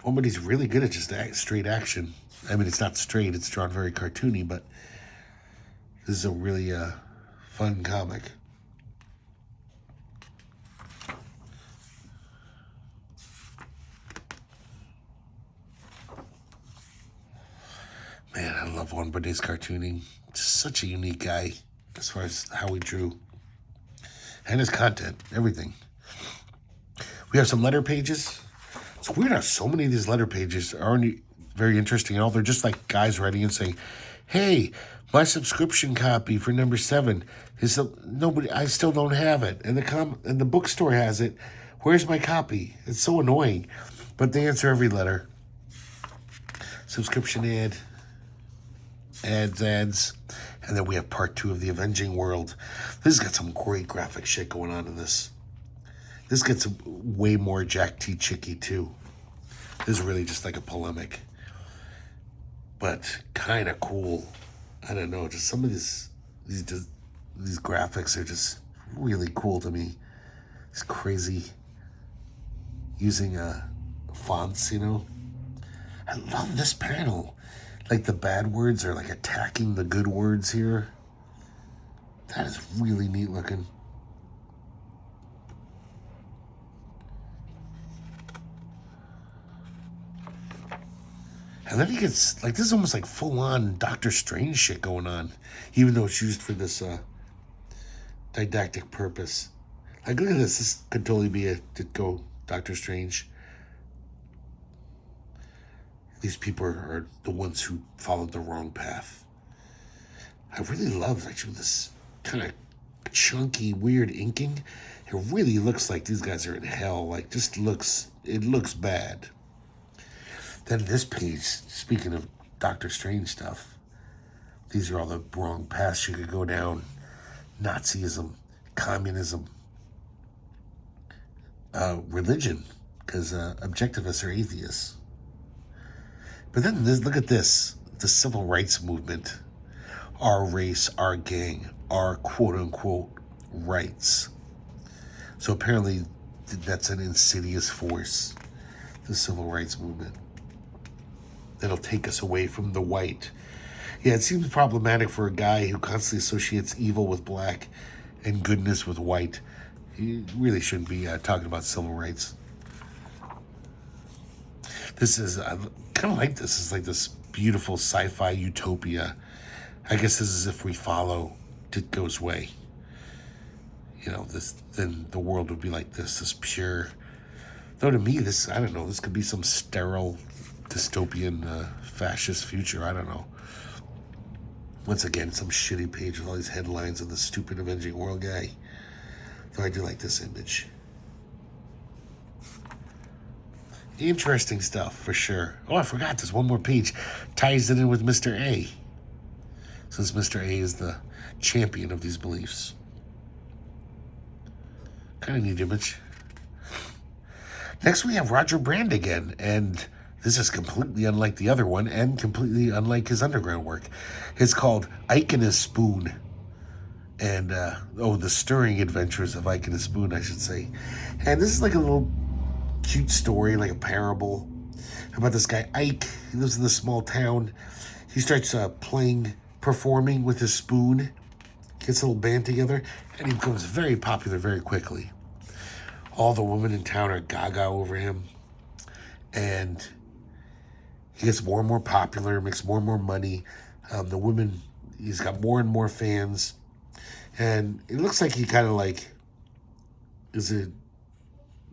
Speaker 1: Oh, but he's really good at just straight action. I mean, it's not straight, it's drawn very cartoony, but this is a really fun comic. Man, I love Juan Bodé's cartooning. Just such a unique guy as far as how he drew. And his content, everything. We have some letter pages. It's weird how so many of these letter pages aren't very interesting at all. They're just like guys writing and saying, hey, my subscription copy for number 7 is nobody. I still don't have it, and the bookstore has it. Where's my copy? It's so annoying, but they answer every letter. Subscription ads. And then we have part 2 of The Avenging World. This has got some great graphic shit going on in this. This gets way more Jack T. Chicky, too. This is really just like a polemic. But kind of cool. I don't know, just some of these graphics are just really cool to me. It's crazy. Using fonts, you know. I love this panel. Like the bad words are like attacking the good words here. That is really neat looking. And then he gets, like, this is almost like full-on Doctor Strange shit going on. Even though it's used for this didactic purpose. Like, look at this. This could totally be a Ditko Doctor Strange. These people are the ones who followed the wrong path. I really love, actually, this kind of chunky, weird inking. It really looks like these guys are in hell. Like, it looks bad. Then this page, speaking of Doctor Strange stuff, these are all the wrong paths you could go down. Nazism, communism, religion, because objectivists are atheists. But then look at this, the civil rights movement. Our race, our gang, our quote-unquote rights. So apparently that's an insidious force, the civil rights movement. That'll take us away from the white. Yeah, it seems problematic for a guy who constantly associates evil with black and goodness with white. He really shouldn't be talking about civil rights. This is, I kind of like this. It's like this beautiful sci-fi utopia. I guess this is if we follow Ditko's way. You know, then the world would be like this pure. Though to me, I don't know, this could be some sterile, dystopian, fascist future. I don't know. Once again, some shitty page with all these headlines of the stupid Avenging World guy. Though I do like this image. Interesting stuff, for sure. Oh, I forgot, there's one more page. Ties it in with Mr. A. Since Mr. A is the champion of these beliefs. Kind of neat image. Next we have Roger Brand again, and this is completely unlike the other one and completely unlike his underground work. It's called Ike and His Spoon. And, the stirring adventures of Ike and His Spoon, I should say. And this is like a little cute story, like a parable about this guy, Ike. He lives in this small town. He starts performing with his spoon, gets a little band together, and he becomes very popular very quickly. All the women in town are gaga over him. And he gets more and more popular, makes more and more money. The women, he's got more and more fans. And it looks like he kind of like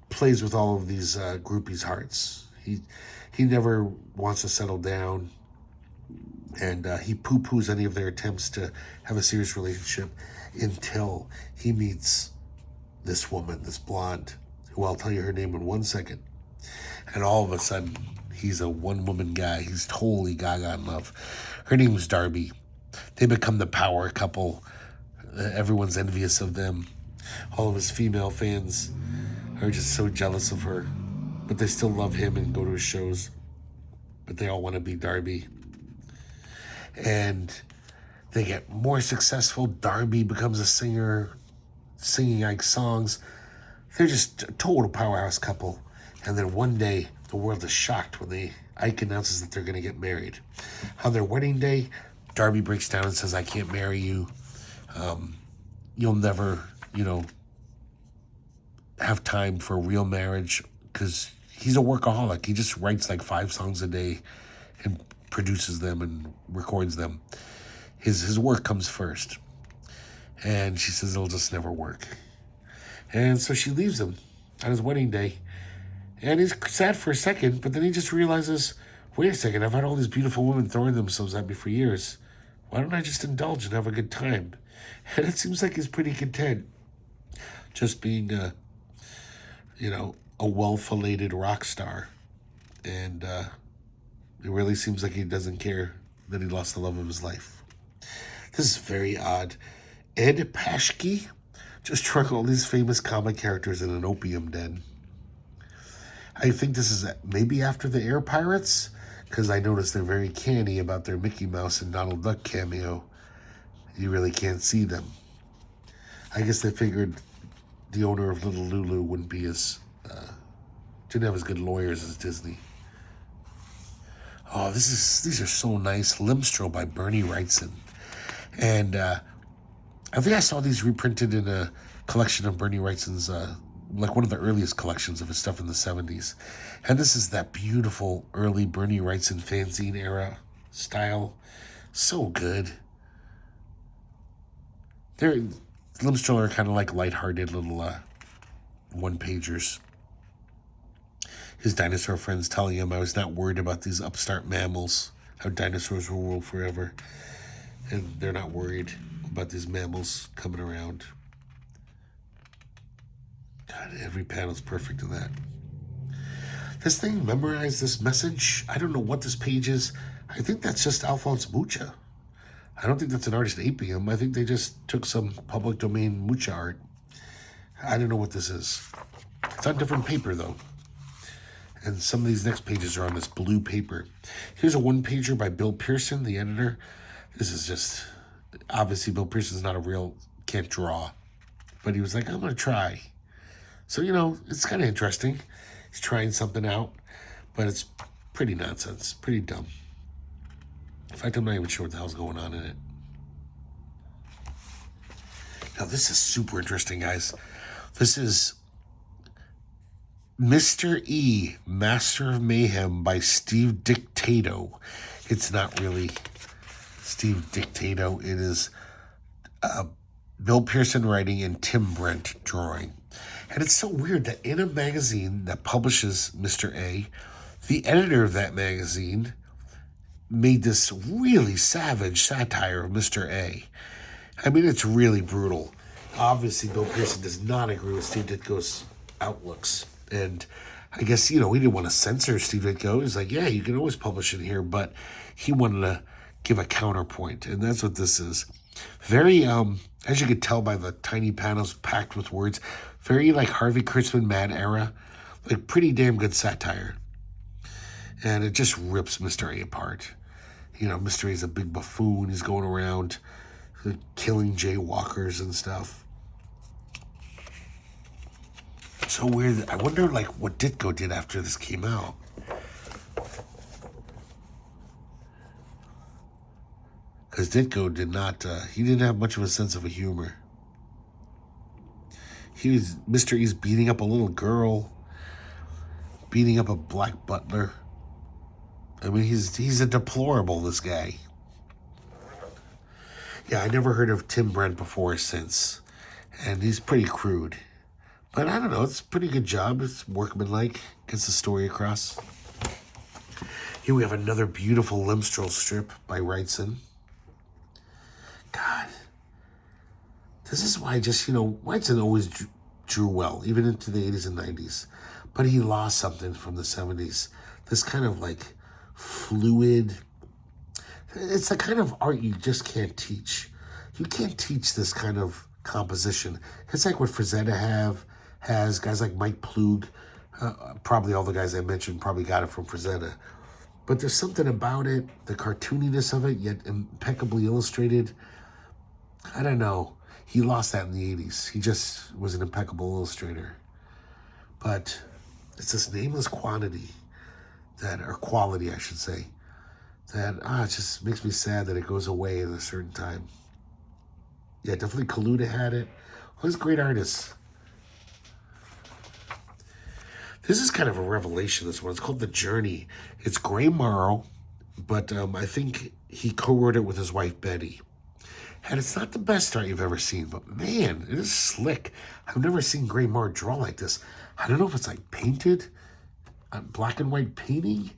Speaker 1: plays with all of these groupies' hearts. He never wants to settle down. And he poo-poos any of their attempts to have a serious relationship until he meets this woman, this blonde, who I'll tell you her name in 1 second. And all of a sudden, he's a one-woman guy. He's totally gaga in love. Her name's Darby. They become the power couple. Everyone's envious of them. All of his female fans are just so jealous of her. But they still love him and go to his shows. But they all want to be Darby. And they get more successful. Darby becomes a singer, singing Ike's songs. They're just a total powerhouse couple. And then one day, the world is shocked when Ike announces that they're going to get married. On their wedding day, Darby breaks down and says, I can't marry you. You'll never, have time for a real marriage, because he's a workaholic. He just writes like 5 songs a day and produces them and records them. His work comes first. And she says it'll just never work. And so she leaves him on his wedding day. And he's sad for a second, but then he just realizes, wait a second, I've had all these beautiful women throwing themselves at me for years. Why don't I just indulge and have a good time? And it seems like he's pretty content just being a well-filleted rock star. And it really seems like he doesn't care that he lost the love of his life. This is very odd. Ed Paschke just drawing all these famous comic characters in an opium den. I think this is maybe after the Air Pirates, because I noticed they're very canny about their Mickey Mouse and Donald Duck cameo. You really can't see them. I guess they figured the owner of Little Lulu wouldn't be as, didn't have as good lawyers as Disney. Oh, these are so nice. Limstro by Bernie Wrightson. And I think I saw these reprinted in a collection of Bernie Wrightson's, like one of the earliest collections of his stuff in the 70s. And this is that beautiful early Bernie Wrightson fanzine era style. So good. Limstro are kind of like lighthearted little one-pagers. His dinosaur friends telling him I was not worried about these upstart mammals, how dinosaurs will rule forever. And they're not worried about these mammals coming around. God, every panel's perfect in that. This thing memorized this message. I don't know what this page is. I think that's just Alphonse Mucha. I don't think that's an artist Apium. I think they just took some public domain Mucha art. I don't know what this is. It's on different paper, though. And some of these next pages are on this blue paper. Here's a one-pager by Bill Pearson, the editor. This is just, obviously Bill Pearson's not a real, can't draw. But he was like, I'm going to try. So, you know, it's kind of interesting. He's trying something out. But it's pretty nonsense, pretty dumb. In fact, I'm not even sure what the hell's going on in it. Now, this is super interesting, guys. This is Mr. E, Master of Mayhem by Steve Dictato. It's not really Steve Dictato. It is Bill Pearson writing and Tim Brent drawing. And it's so weird that in a magazine that publishes Mr. A, the editor of that magazine made this really savage satire of Mr. A. I mean, it's really brutal. Obviously, Bill Pearson does not agree with Steve Ditko's outlooks. And I guess, you know, he didn't want to censor Steve Ditko. He's like, yeah, you can always publish it here. But he wanted to give a counterpoint. And that's what this is. Very, as you could tell by the tiny panels packed with words, very like Harvey Kurtzman Mad Era. Like pretty damn good satire. And it just rips Mr. A apart. You know, Mr. A's a big buffoon. He's going around killing jaywalkers and stuff. So weird. I wonder, like, what Ditko did after this came out. Because Ditko did not, he didn't have much of a sense of a humor. Mr. E's beating up a little girl, beating up a black butler. I mean, he's a deplorable, this guy. Yeah, I never heard of Tim Brent before or since. And he's pretty crude. But I don't know, it's a pretty good job. It's workmanlike, gets the story across. Here we have another beautiful Limstro strip by Wrightson. God. This is why just, you know, Wrightson always drew well, even into the 80s and 90s. But he lost something from the 70s. This kind of like fluid. It's the kind of art you just can't teach. You can't teach this kind of composition. It's like what Frazetta has, guys like Mike Plug. Probably all the guys I mentioned probably got it from Frazetta. But there's something about it, the cartooniness of it, yet impeccably illustrated. I don't know. He lost that in the 80s. He just was an impeccable illustrator. But it's this nameless quality, I should say, that it just makes me sad that it goes away at a certain time. Yeah, definitely Kaluta had it. All these great artists. This is kind of a revelation, this one. It's called The Journey. It's Gray Morrow, but I think he co-wrote it with his wife, Betty. And it's not the best art you've ever seen, but man, it is slick. I've never seen Gray Morrow draw like this. I don't know if it's like painted, black and white painting,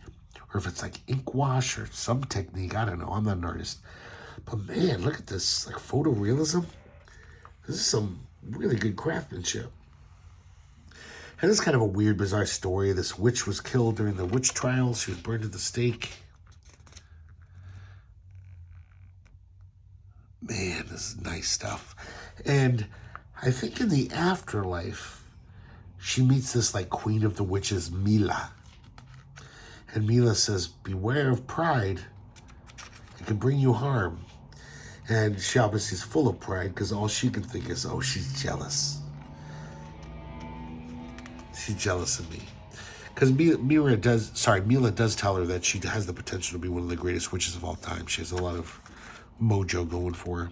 Speaker 1: or if it's like ink wash or some technique. I don't know. I'm not an artist. But man, look at this, like photorealism. This is some really good craftsmanship. And this is kind of a weird, bizarre story. This witch was killed during the witch trials. She was burned at the stake. Man, this is nice stuff. And I think in the afterlife, she meets this like queen of the witches, Mila. And Mila says, beware of pride. It can bring you harm. And she obviously is full of pride because all she can think is, oh, she's jealous. She's jealous of me. Because Mila does tell her that she has the potential to be one of the greatest witches of all time. She has a lot of mojo going for her.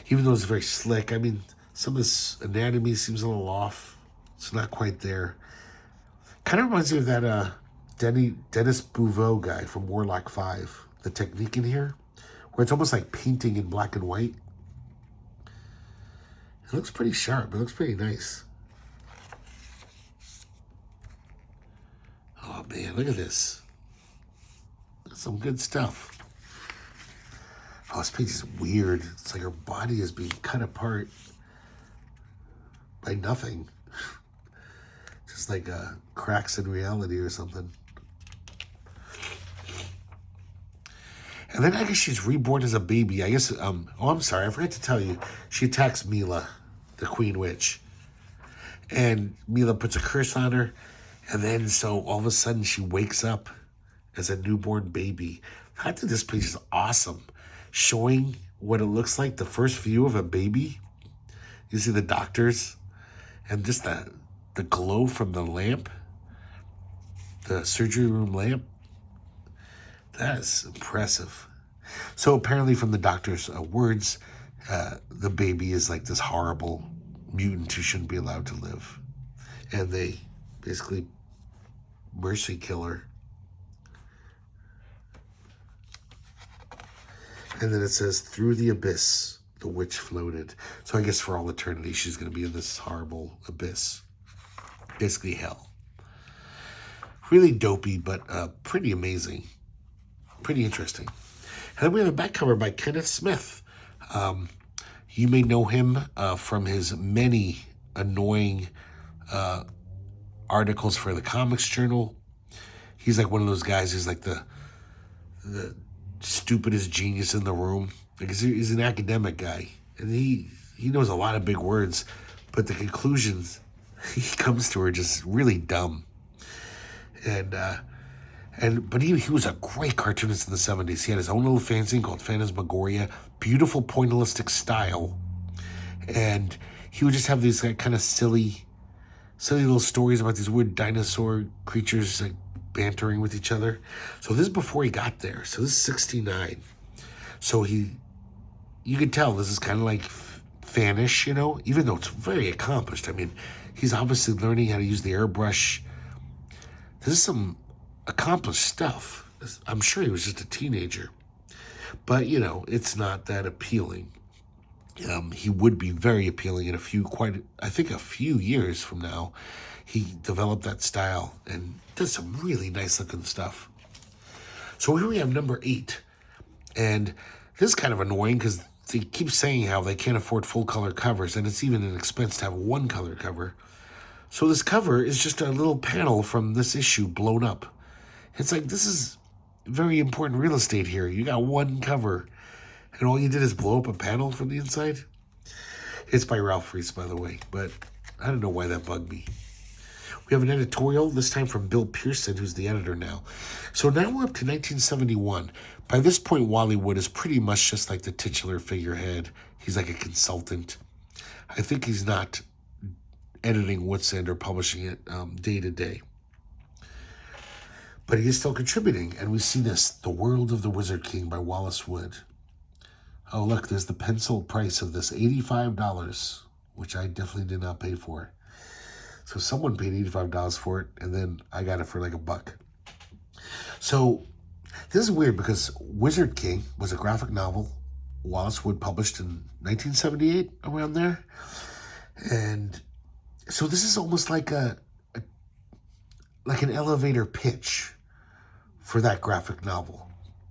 Speaker 1: Even though it's very slick, I mean, some of this anatomy seems a little off. It's not quite there. Kind of reminds me of that Dennis Bouveau guy from Warlock 5. The technique in here, where it's almost like painting in black and white. It looks pretty sharp. It looks pretty nice. Oh, man, look at this. That's some good stuff. Oh, this page is weird. It's like her body is being cut apart by nothing. Just like cracks in reality or something. And then I guess she's reborn as a baby. I guess, I'm sorry, I forgot to tell you. She attacks Mila, the Queen Witch. And Mila puts a curse on her. And then, so all of a sudden, she wakes up as a newborn baby. I think this page is awesome. Showing what it looks like, the first view of a baby. You see the doctors and just the glow from the lamp, the surgery room lamp. That is impressive. So apparently from the doctor's words, the baby is like this horrible mutant who shouldn't be allowed to live. And they basically mercy kill her. And then it says, through the abyss, the witch floated. So I guess for all eternity, she's going to be in this horrible abyss. Basically hell. Really dopey, but pretty amazing. Pretty interesting. And then we have a back cover by Kenneth Smith. You may know him from his many annoying articles for the Comics Journal. He's like one of those guys who's like the stupidest genius in the room. Like he's an academic guy, and he knows a lot of big words, but the conclusions he comes to are just really dumb. But he was a great cartoonist in the 70s. He had his own little fanzine called Phantasmagoria, beautiful pointillistic style, and he would just have these like, kind of silly little stories about these weird dinosaur creatures like bantering with each other. So this is before he got there. So this is 69. So you could tell this is kind of like fanish, even though it's very accomplished. I mean, he's obviously learning how to use the airbrush. This is some accomplished stuff. I'm sure he was just a teenager. But, it's not that appealing. He would be very appealing in a few years from now. He developed that style and does some really nice looking stuff. So here we have number 8. And this is kind of annoying because they keep saying how they can't afford full color covers, and it's even an expense to have one color cover. So this cover is just a little panel from this issue blown up. It's like, this is very important real estate here. You got one cover, and all you did is blow up a panel from the inside. It's by Ralph Reese, by the way, but I don't know why that bugged me. We have an editorial, this time from Bill Pearson, who's the editor now. So now we're up to 1971. By this point, Wally Wood is pretty much just like the titular figurehead. He's like a consultant. I think he's not editing Witzend or publishing it day to day. But he is still contributing, and we see this, The World of the Wizard King by Wallace Wood. Oh, look, there's the pencil price of this, $85, which I definitely did not pay for. So someone paid $85 for it, and then I got it for like $1. So this is weird because Wizard King was a graphic novel Wallace Wood published in 1978, around there. And so this is almost like an elevator pitch for that graphic novel.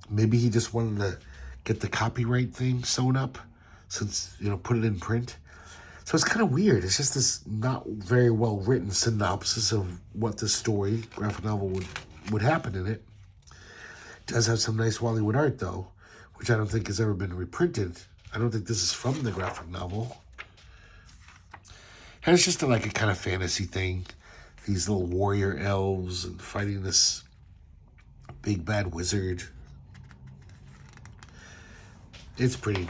Speaker 1: Maybe he just wanted to get the copyright thing sewn up since, put it in print. So it's kind of weird. It's just this not very well written synopsis of what the story, graphic novel, would happen in it. It does have some nice Wally Wood art, though, which I don't think has ever been reprinted. I don't think this is from the graphic novel. And it's just like a kind of fantasy thing. These little warrior elves and fighting this big bad wizard. It's pretty,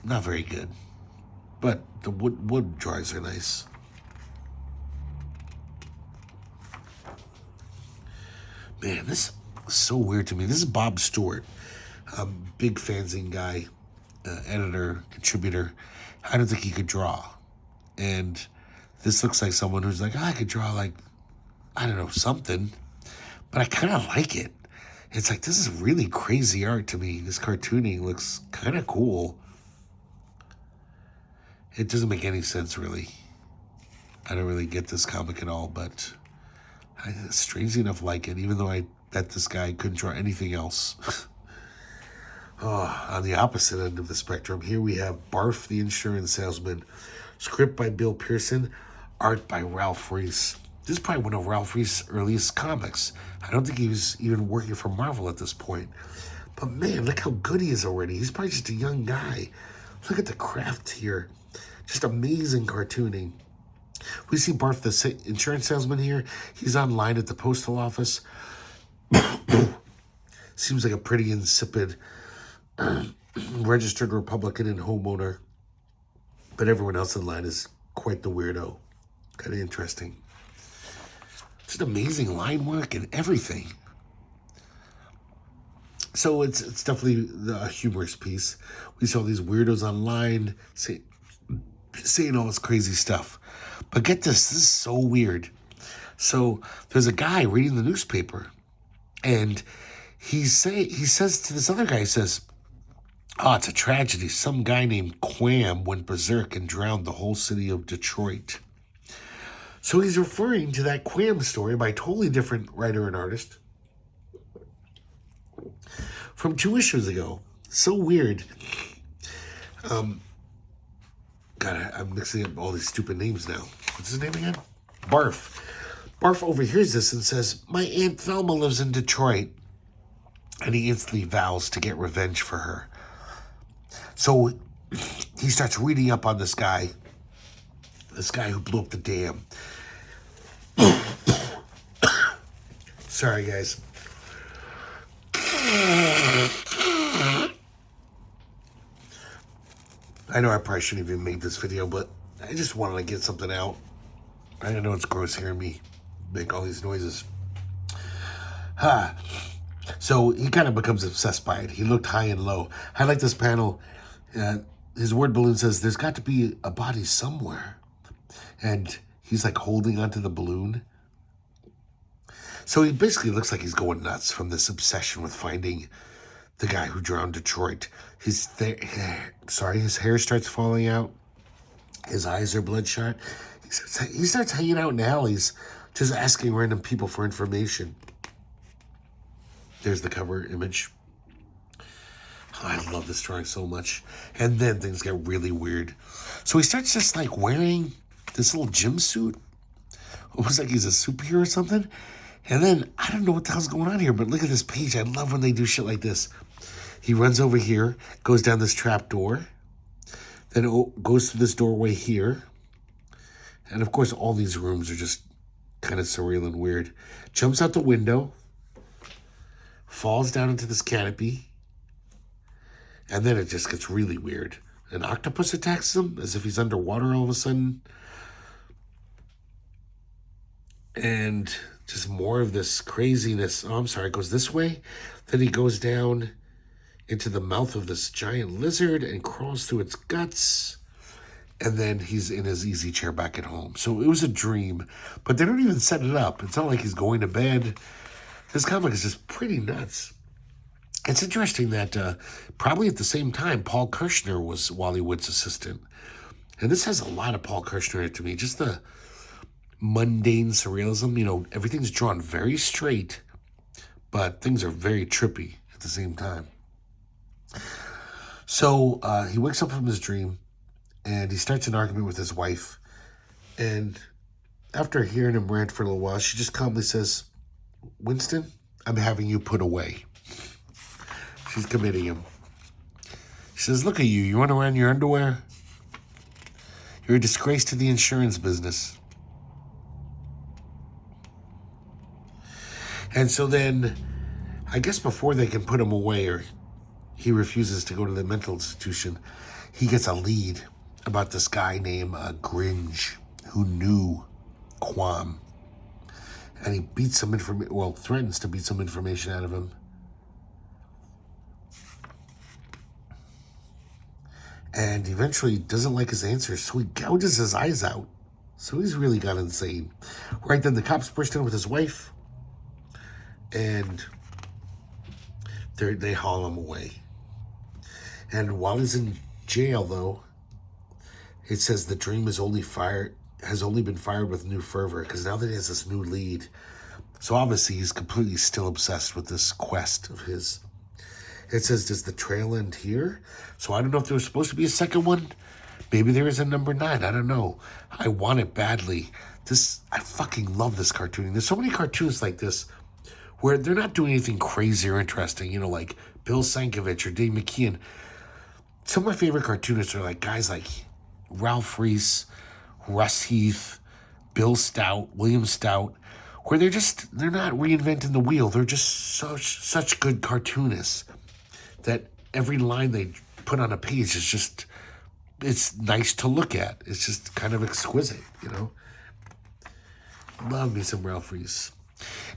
Speaker 1: not very good. But the wood drawings are nice. Man, this is so weird to me. This is Bob Stewart, big fanzine guy, editor, contributor. I don't think he could draw. And this looks like someone who's like, I could draw like, I don't know, something. But I kind of like it. It's like, this is really crazy art to me. This cartooning looks kind of cool. It doesn't make any sense, really. I don't really get this comic at all, but I strangely enough like it, even though I bet this guy couldn't draw anything else. On the opposite end of the spectrum, here we have Barf the Insurance Salesman. Script by Bill Pearson, art by Ralph Reese. This is probably one of Ralph Reese's earliest comics. I don't think he was even working for Marvel at this point. But man, look how good he is already. He's probably just a young guy. Look at the craft here. Just amazing cartooning. We see Barf the insurance salesman here. He's online at the postal office. Seems like a pretty insipid registered Republican and homeowner. But everyone else in line is quite the weirdo. Kind of interesting. Just amazing line work and everything. So it's definitely a humorous piece. We saw these weirdos online saying all this crazy stuff. But get this is so weird. So there's a guy reading the newspaper, and he says to this other guy, he says, "Oh, it's a tragedy. Some guy named Quam went berserk and drowned the whole city of Detroit." So he's referring to that Quam story by a totally different writer and artist from 2 issues ago. So weird. God, I'm mixing up all these stupid names now. What's his name again? Barf. Barf overhears this and says, "My Aunt Thelma lives in Detroit." And he instantly vows to get revenge for her. So he starts reading up on this guy who blew up the dam. Sorry, guys. I know I probably shouldn't even make this video, but I just wanted to get something out. I know it's gross hearing me make all these noises. So he kind of becomes obsessed by it. He looked high and low. I like this panel. His word balloon says, "There's got to be a body somewhere." And he's like holding onto the balloon. So he basically looks like he's going nuts from this obsession with finding the guy who drowned Detroit. His hair starts falling out. His eyes are bloodshot. He starts hanging out in alleys, just asking random people for information. There's the cover image. Oh, I love this drawing so much. And then things get really weird. So he starts just like wearing this little gym suit. Almost like he's a superhero or something. And then, I don't know what the hell's going on here, but look at this page. I love when they do shit like this. He runs over here, goes down this trap door, then goes through this doorway here. And of course, all these rooms are just kind of surreal and weird. Jumps out the window, falls down into this canopy, and then it just gets really weird. An octopus attacks him as if he's underwater all of a sudden. And just more of this craziness. Oh, I'm sorry, it goes this way. Then he goes down into the mouth of this giant lizard and crawls through its guts. And then he's in his easy chair back at home. So it was a dream, but they don't even set it up. It's not like he's going to bed. This comic is just pretty nuts. It's interesting that probably at the same time, Paul Kirshner was Wally Wood's assistant. And this has a lot of Paul Kirshner in it to me. Just the mundane surrealism. You know, everything's drawn very straight, but things are very trippy at the same time. So he wakes up from his dream, and he starts an argument with his wife. And after hearing him rant for a little while, she just calmly says, "Winston, I'm having you put away." She's committing him. says, look at you. You run around in your underwear. You're a disgrace to the insurance business. And so then, I guess before they can put him away or he refuses to go to the mental institution, he gets a lead about this guy named Gringe who knew Quam. And he beats some information, well, threatens to beat some information out of him. And eventually doesn't like his answers, so he gouges his eyes out. So he's really gone insane. Right then, the cops burst in with his wife, and they haul him away. And while he's in jail, though, it says the dream has only been fired with new fervor, because now that he has this new lead, so obviously he's completely still obsessed with this quest of his. It says, does the trail end here? So I don't know if there was supposed to be a second one. Maybe there is a number 9. I don't know. I want it badly. I fucking love this cartooning. There's so many cartoons like this where they're not doing anything crazy or interesting, you know, like Bill Sienkiewicz or Dave McKeon. Some of my favorite cartoonists are like guys like Ralph Reese, Russ Heath, Bill Stout, William Stout, where they're not reinventing the wheel. They're just such good cartoonists that every line they put on a page is just, it's nice to look at. It's just kind of exquisite, you know. Love me some Ralph Reese.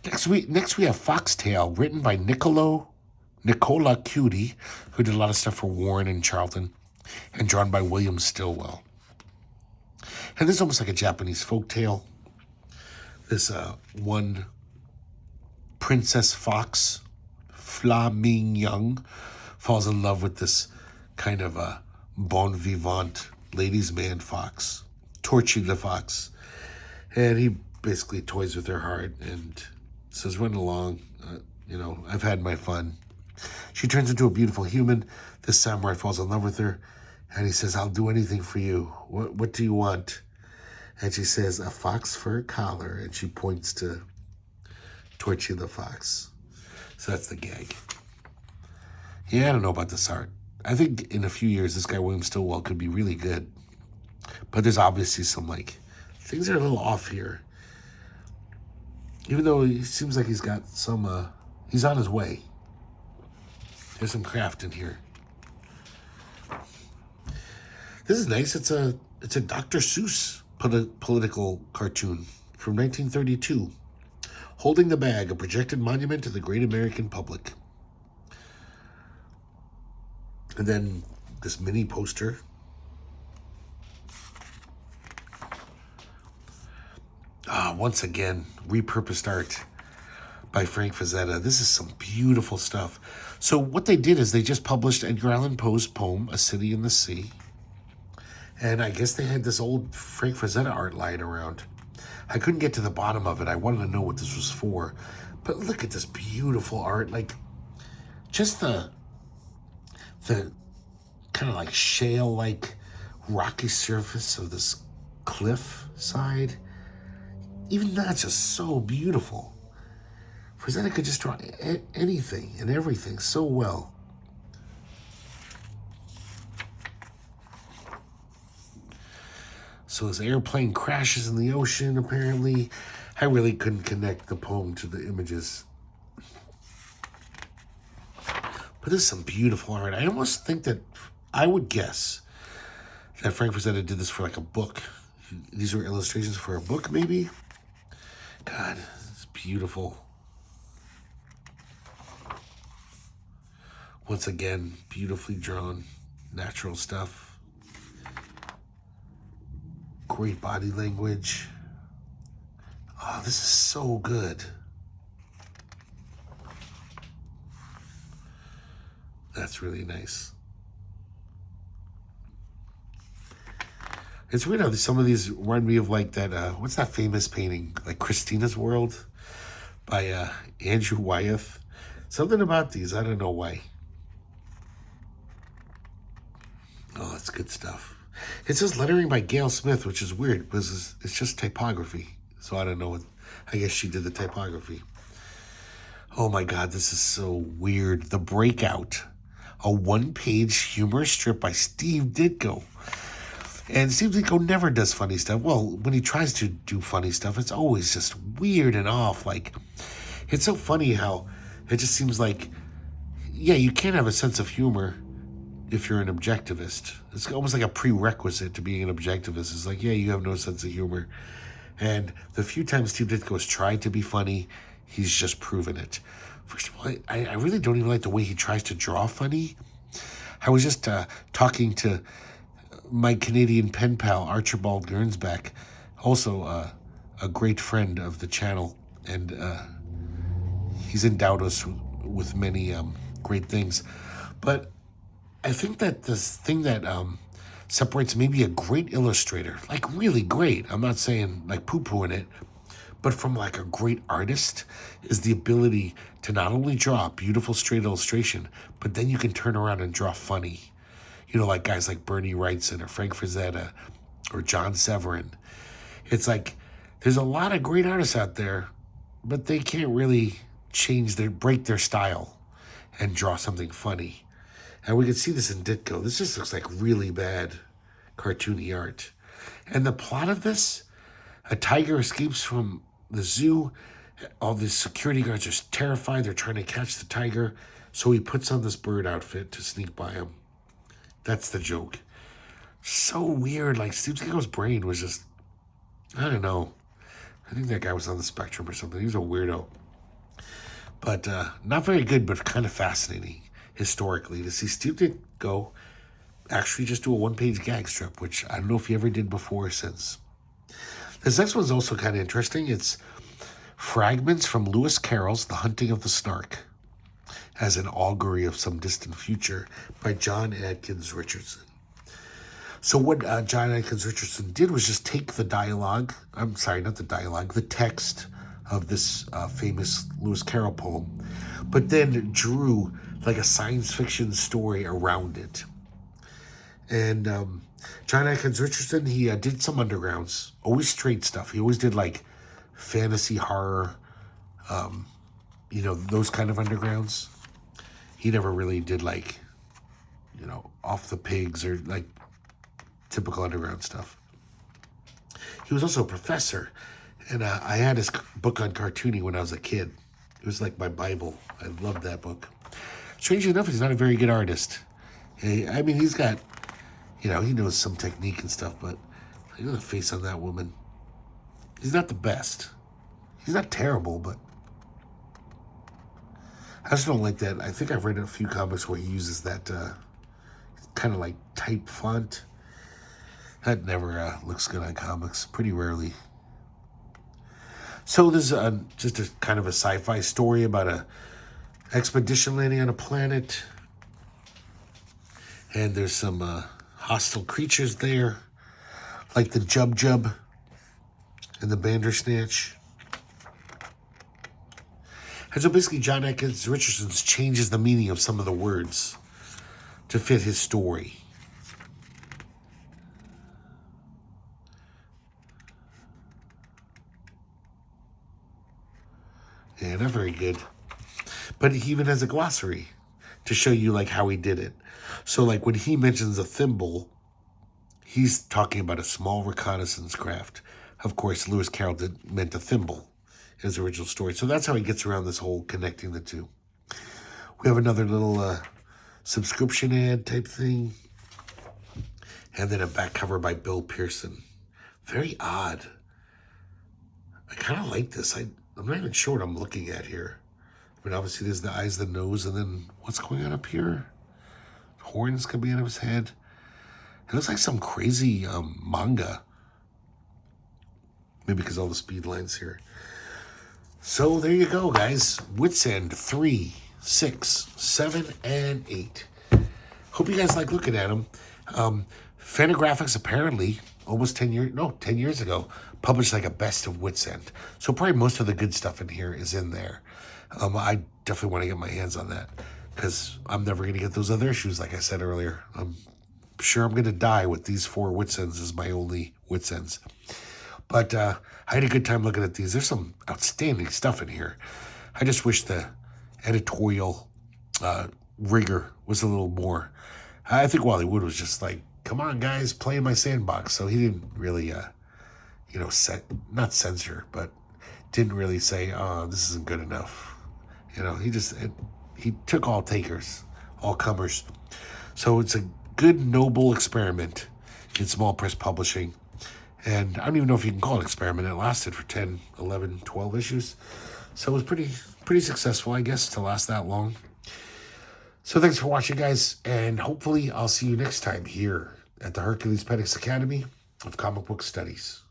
Speaker 1: Next we have Foxtail, written by Nicola Cutie, who did a lot of stuff for Warren and Charlton, and drawn by William Stillwell. And this is almost like a Japanese folktale. This one princess fox, Flaming Young, falls in love with this kind of a bon vivant ladies' man fox, Torchy the fox. And he basically toys with her heart and says, run along, you know, I've had my fun. She turns into a beautiful human. This samurai falls in love with her, and he says, I'll do anything for you. What do you want? And she says, a fox fur collar, and she points to Torchy the fox. So that's the gag. Yeah, I don't know about this art. I think in a few years, this guy William Stillwell could be really good. But there's obviously some, things are a little off here. Even though he seems like he's got some, he's on his way. There's some craft in here. This is nice. It's a Dr. Seuss political cartoon from 1932. Holding the Bag, a projected monument to the great American public. And then this mini poster. Once again, repurposed art by Frank Frazetta. This is some beautiful stuff. So what they did is they just published Edgar Allan Poe's poem, A City in the Sea. And I guess they had this old Frank Frazetta art lying around. I couldn't get to the bottom of it. I wanted to know what this was for. But look at this beautiful art. Just the kind of shale-like rocky surface of this cliff side. Even that's just so beautiful. Frazetta could just draw anything and everything so well. So this airplane crashes in the ocean, apparently. I really couldn't connect the poem to the images. But this is some beautiful art. I almost think that, I would guess, that Frank Frazetta did this for a book. These were illustrations for a book, maybe? God, it's beautiful. Once again, beautifully drawn, natural stuff. Great body language. Oh, this is so good. That's really nice. It's weird how some of these remind me of that, what's that famous painting? Christina's World by Andrew Wyeth. Something about these, I don't know why. Oh, that's good stuff. It says lettering by Gail Smith, which is weird because it's just typography. So I don't know. I guess she did the typography. Oh my God, this is so weird. The Breakout, a one-page humorous strip by Steve Ditko. And Steve Ditko never does funny stuff. Well, when he tries to do funny stuff, it's always just weird and off. Like, it's so funny how it just seems like, yeah, you can't have a sense of humor if you're an objectivist. It's almost like a prerequisite to being an objectivist. It's like, yeah, you have no sense of humor. And the few times Steve Ditko has tried to be funny, he's just proven it. First of all, I really don't even like the way he tries to draw funny. I was just talking to my Canadian pen pal, Archibald Gernsback, also a great friend of the channel, and he's endowed us with many great things. But I think that this thing that separates maybe a great illustrator, like really great, I'm not saying like poo-pooing it, but from like a great artist, is the ability to not only draw a beautiful straight illustration, but then you can turn around and draw funny. You know, like guys like Bernie Wrightson or Frank Frazetta or John Severin. It's like there's a lot of great artists out there, but they can't really break their style and draw something funny. And we can see this in Ditko. This just looks like really bad cartoony art. And the plot of this, a tiger escapes from the zoo. All the security guards are terrified. They're trying to catch the tiger. So he puts on this bird outfit to sneak by him. That's the joke. So weird. Like, Steve Ditko's brain was just, I don't know. I think that guy was on the spectrum or something. He was a weirdo. But not very good, but kind of fascinating historically to see Steve Ditko actually just do a one-page gag strip, which I don't know if he ever did before or since. This next one's also kind of interesting. It's fragments from Lewis Carroll's The Hunting of the Snark as an augury of some distant future by John Adkins Richardson. So what John Adkins Richardson did was just take the the text of this famous Lewis Carroll poem, but then drew like a science fiction story around it. And John Adkins Richardson, he did some undergrounds, always straight stuff. He always did like fantasy horror, those kind of undergrounds. He never really did like, Off the Pigs or like typical underground stuff. He was also a professor, and I had his book on cartooning when I was a kid. It was like my Bible. I loved that book. Strangely enough, he's not a very good artist. I mean, he's got, he knows some technique and stuff, but look at the face on that woman. He's not the best. He's not terrible, but I just don't like that. I think I've read a few comics where he uses that kind of like type font. That never looks good on comics, pretty rarely. So there's just a kind of a sci-fi story about a expedition landing on a planet. And there's some hostile creatures there, like the Jub and the Bandersnatch. And so basically John Adkins Richardson changes the meaning of some of the words to fit his story. Yeah, not very good. But he even has a glossary to show you like how he did it. So like when he mentions a thimble, he's talking about a small reconnaissance craft. Of course, Lewis Carroll meant a thimble in his original story. So that's how he gets around this whole connecting the two. We have another little subscription ad type thing. And then a back cover by Bill Pearson. Very odd. I kind of like this. I'm not even sure what I'm looking at here. I mean, obviously there's the eyes, the nose, and then what's going on up here? Horns could be out of his head. It looks like some crazy manga. Maybe because all the speed lines here. So there you go, guys. Witzend 3, 6, 7, and 8. Hope you guys like looking at them. Fantagraphics apparently almost 10 years ago, published like a best of Witzend. So probably most of the good stuff in here is in there. I definitely want to get my hands on that because I'm never going to get those other issues, like I said earlier. I'm sure I'm going to die with these 4 Witzends as my only Witzends. But I had a good time looking at these. There's some outstanding stuff in here. I just wish the editorial rigor was a little more. I think Wally Wood was just like, come on, guys, play in my sandbox. So he didn't really, not censor, but didn't really say, oh, this isn't good enough. He took all takers, all comers. So it's a good, noble experiment in small press publishing. And I don't even know if you can call it an experiment. It lasted for 10, 11, 12 issues. So it was pretty successful, I guess, to last that long. So thanks for watching, guys. And hopefully I'll see you next time here at the Herculespetix Academy of Comic Book Studies.